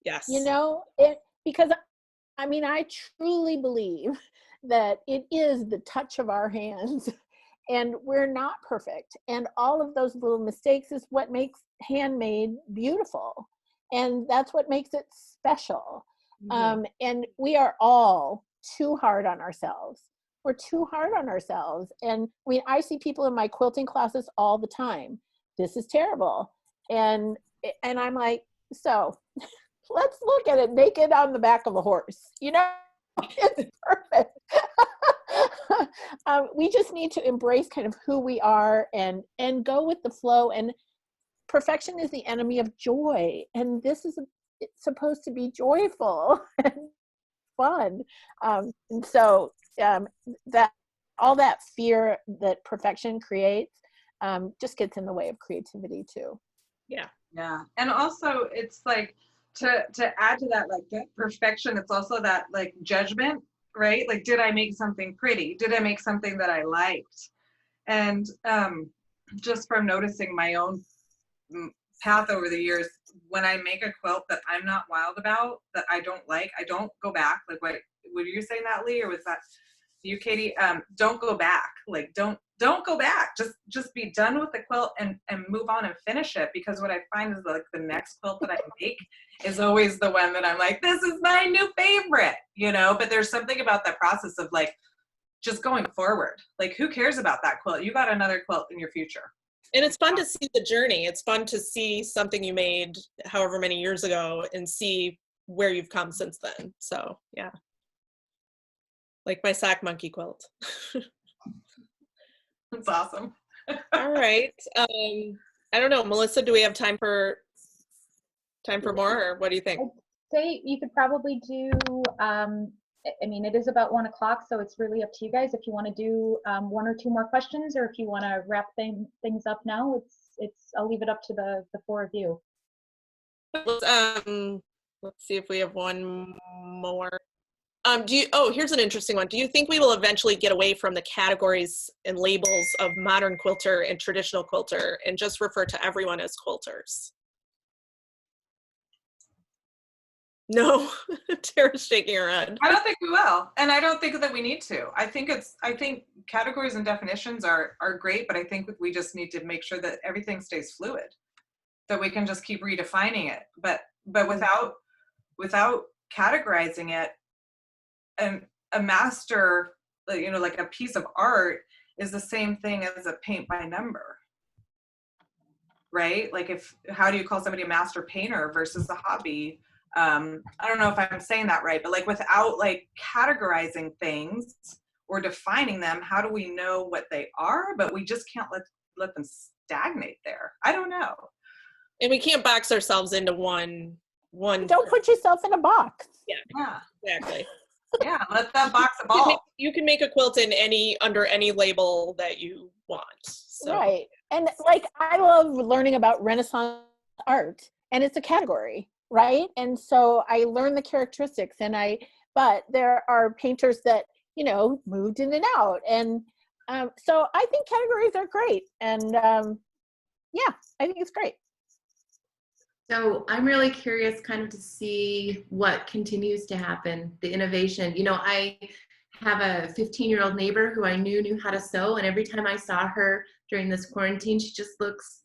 Speaker 2: Yes.
Speaker 4: You know, because I mean, I truly believe that it is the touch of our hands, and we're not perfect. And all of those little mistakes is what makes handmade beautiful. And that's what makes it special.
Speaker 2: Mm-hmm.
Speaker 4: And we are all too hard on ourselves. We're too hard on ourselves. And I mean, I see people in my quilting classes all the time. This is terrible. And I'm like, so let's look at it naked on the back of a horse. You know, it's perfect. We just need to embrace kind of who we are and go with the flow. And perfection is the enemy of joy. And this is it's supposed to be joyful and fun. And so that all that fear that perfection creates just gets in the way of creativity too.
Speaker 3: Yeah. And also it's like to add to that, like that perfection, it's also that like judgment, right? Like, did I make something pretty? Did I make something that I liked? And just from noticing my own path over the years, when I make a quilt that I'm not wild about, that I don't like, I don't go back. Like, what were you saying that, Lee, or was that you, Katie? Don't go back. Like, don't go back. Just be done with the quilt and move on and finish it. Because what I find is like the next quilt that I make is always the one that I'm like, this is my new favorite, you know. But there's something about that process of like just going forward. Like, who cares about that quilt? You got another quilt in your future.
Speaker 2: And it's fun to see the journey. It's fun to see something you made however many years ago and see where you've come since then. So yeah. Like my sock monkey quilt.
Speaker 3: That's awesome.
Speaker 2: All right. I don't know, Melissa, do we have time for more, or what do you think?
Speaker 1: I'd say you could probably do, I mean, it is about 1 o'clock, so it's really up to you guys if you want to do 1 or 2 more questions, or if you want to wrap things up now. I'll leave it up to the 4 of you.
Speaker 2: Let's see if we have one more. Here's an interesting one. Do you think we will eventually get away from the categories and labels of modern quilter and traditional quilter and just refer to everyone as quilters? No, Tara's shaking her head.
Speaker 3: I don't think we will, and I don't think that we need to. I think categories and definitions are great, but I think we just need to make sure that everything stays fluid, that we can just keep redefining it. But without categorizing it, and a master, you know, like a piece of art is the same thing as a paint by number, right? Like, how do you call somebody a master painter versus a hobby? I don't know if I'm saying that right, but like without like categorizing things or defining them, how do we know what they are? But we just can't let them stagnate there. I don't know.
Speaker 2: And we can't box ourselves into one.
Speaker 4: Don't put yourself in a box.
Speaker 3: Yeah.
Speaker 2: Exactly.
Speaker 3: Yeah, let that box evolve.
Speaker 2: You can make a quilt in under any label that you want. So.
Speaker 4: Right. And like, I love learning about Renaissance art, and it's a category, right? And so I learn the characteristics, but there are painters that, you know, moved in and out. And so I think categories are great. And yeah, I think it's great.
Speaker 5: So I'm really curious kind of to see what continues to happen, the innovation. You know, I have a 15-year-old neighbor who I knew how to sew, and every time I saw her during this quarantine, she just looks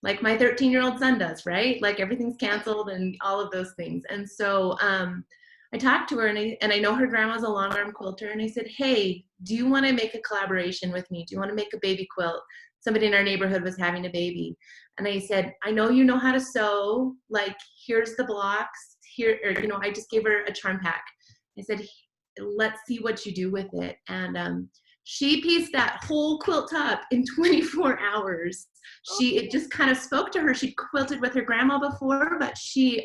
Speaker 5: like my 13-year-old son does, right? Like everything's canceled and all of those things. And so I talked to her, and I know her grandma's a long arm quilter, and I said, hey, do you want to make a collaboration with me? Do you want to make a baby quilt? Somebody in our neighborhood was having a baby. And I said, I know you know how to sew, like here's the blocks, here, or, you know, I just gave her a charm pack. I said, let's see what you do with it. And she pieced that whole quilt up in 24 hours. It just kind of spoke to her. She quilted with her grandma before, but she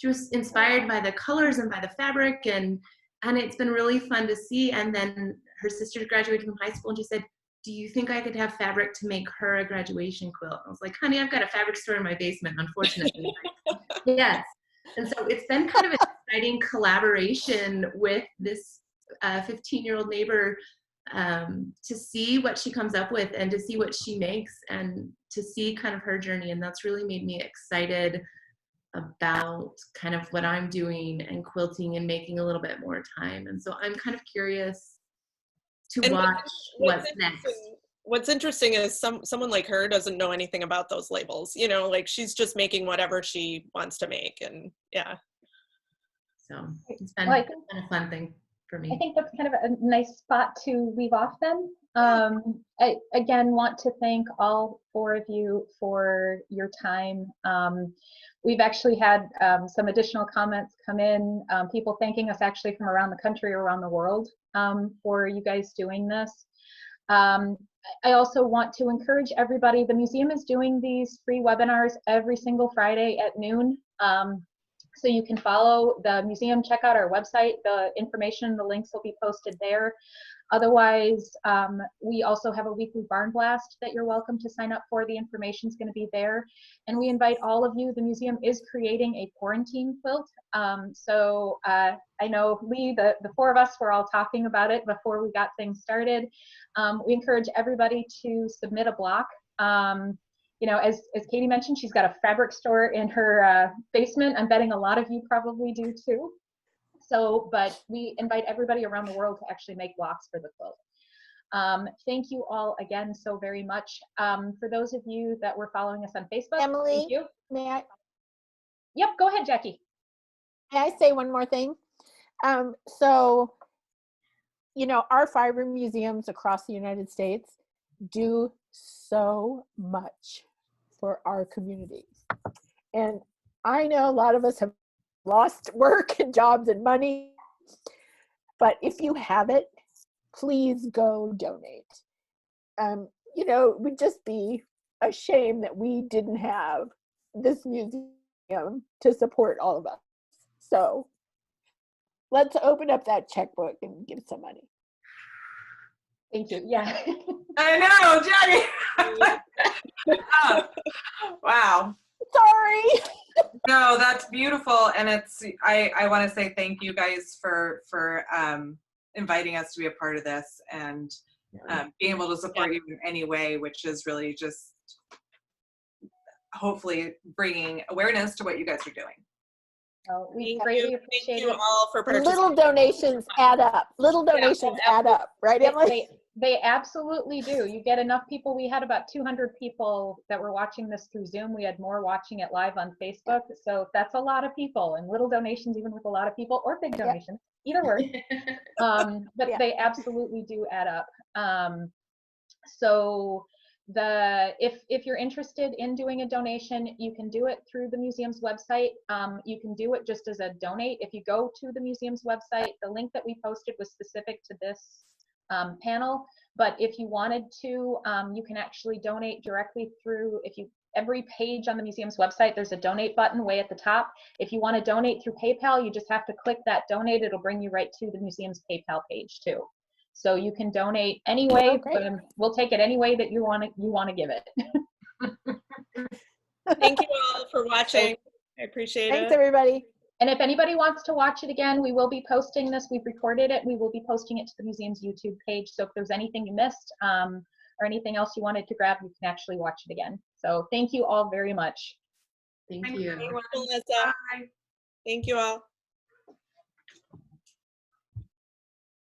Speaker 5: was inspired by the colors and by the fabric, and it's been really fun to see. And then her sister graduated from high school, and she said, do you think I could have fabric to make her a graduation quilt? I was like, honey, I've got a fabric store in my basement, unfortunately. Yes. And so it's been kind of an exciting collaboration with this 15-year-old neighbor to see what she comes up with and to see what she makes and to see kind of her journey. And that's really made me excited about kind of what I'm doing and quilting and making a little bit more time. And so I'm kind of curious to watch what's next.
Speaker 2: What's interesting is someone like her doesn't know anything about those labels, you know, like she's just making whatever she wants to make. And yeah.
Speaker 5: So it's been a fun thing for me.
Speaker 1: I think that's kind of a nice spot to leave off then. I again want to thank all 4 of you for your time. We've actually had some additional comments come in, people thanking us actually from around the country or around the world for you guys doing this. I also want to encourage everybody, the museum is doing these free webinars every single Friday at noon. So you can follow the museum, check out our website, the information, the links will be posted there. Otherwise, we also have a weekly barn blast that you're welcome to sign up for. The information is going to be there. And we invite all of you, the museum is creating a quarantine quilt. So I know Lee, the 4 of us were all talking about it before we got things started. We encourage everybody to submit a block. You know, as Katie mentioned, she's got a fabric store in her basement. I'm betting a lot of you probably do too. So, but we invite everybody around the world to actually make blocks for the quilt. Thank you all again so very much. For those of you that were following us on Facebook,
Speaker 4: Emily,
Speaker 1: thank you.
Speaker 4: may I?
Speaker 1: Yep, go ahead, Jackie.
Speaker 4: May I say one more thing? So, you know, our fiber museums across the United States do so much for our communities. And I know a lot of us have lost work and jobs and money, but if you have it, please go donate. You know, it would just be a shame that we didn't have this museum to support all of us. So let's open up that checkbook and give some money.
Speaker 1: Thank you. Yeah.
Speaker 3: I know, Jackie. Wow.
Speaker 4: Sorry.
Speaker 3: No, that's beautiful, and I want to say thank you guys for inviting us to be a part of this and being able to support you in any way, which is really just hopefully bringing awareness to what you guys are doing.
Speaker 1: Oh, we greatly appreciate
Speaker 2: Thank you
Speaker 1: it.
Speaker 2: all for participating.
Speaker 4: Little donations add up. Little donations add up, right, Emily?
Speaker 1: They absolutely do. You get enough people. We had about 200 people that were watching this through Zoom. We had more watching it live on Facebook. So that's a lot of people, and little donations, even with a lot of people, or big donations, either works. But they absolutely do add up. So if you're interested in doing a donation, you can do it through the museum's website. You can do it just as a donate. If you go to the museum's website, the link that we posted was specific to this panel, but if you wanted to, you can actually donate directly through, if you every page on the museum's website, there's a donate button way at the top. If you want to donate through PayPal, you just have to click that donate. It'll bring you right to the museum's PayPal page too. So you can donate any way, but we'll take it any way that you want to give it.
Speaker 2: Thank you all for watching. I appreciate it.
Speaker 4: Thanks, everybody.
Speaker 1: And if anybody wants to watch it again, we will be posting this. We've recorded it. We will be posting it to the museum's YouTube page. So if there's anything you missed or anything else you wanted to grab, you can actually watch it again. So thank you all very much.
Speaker 5: Thank you.
Speaker 2: Melissa. Thank you all.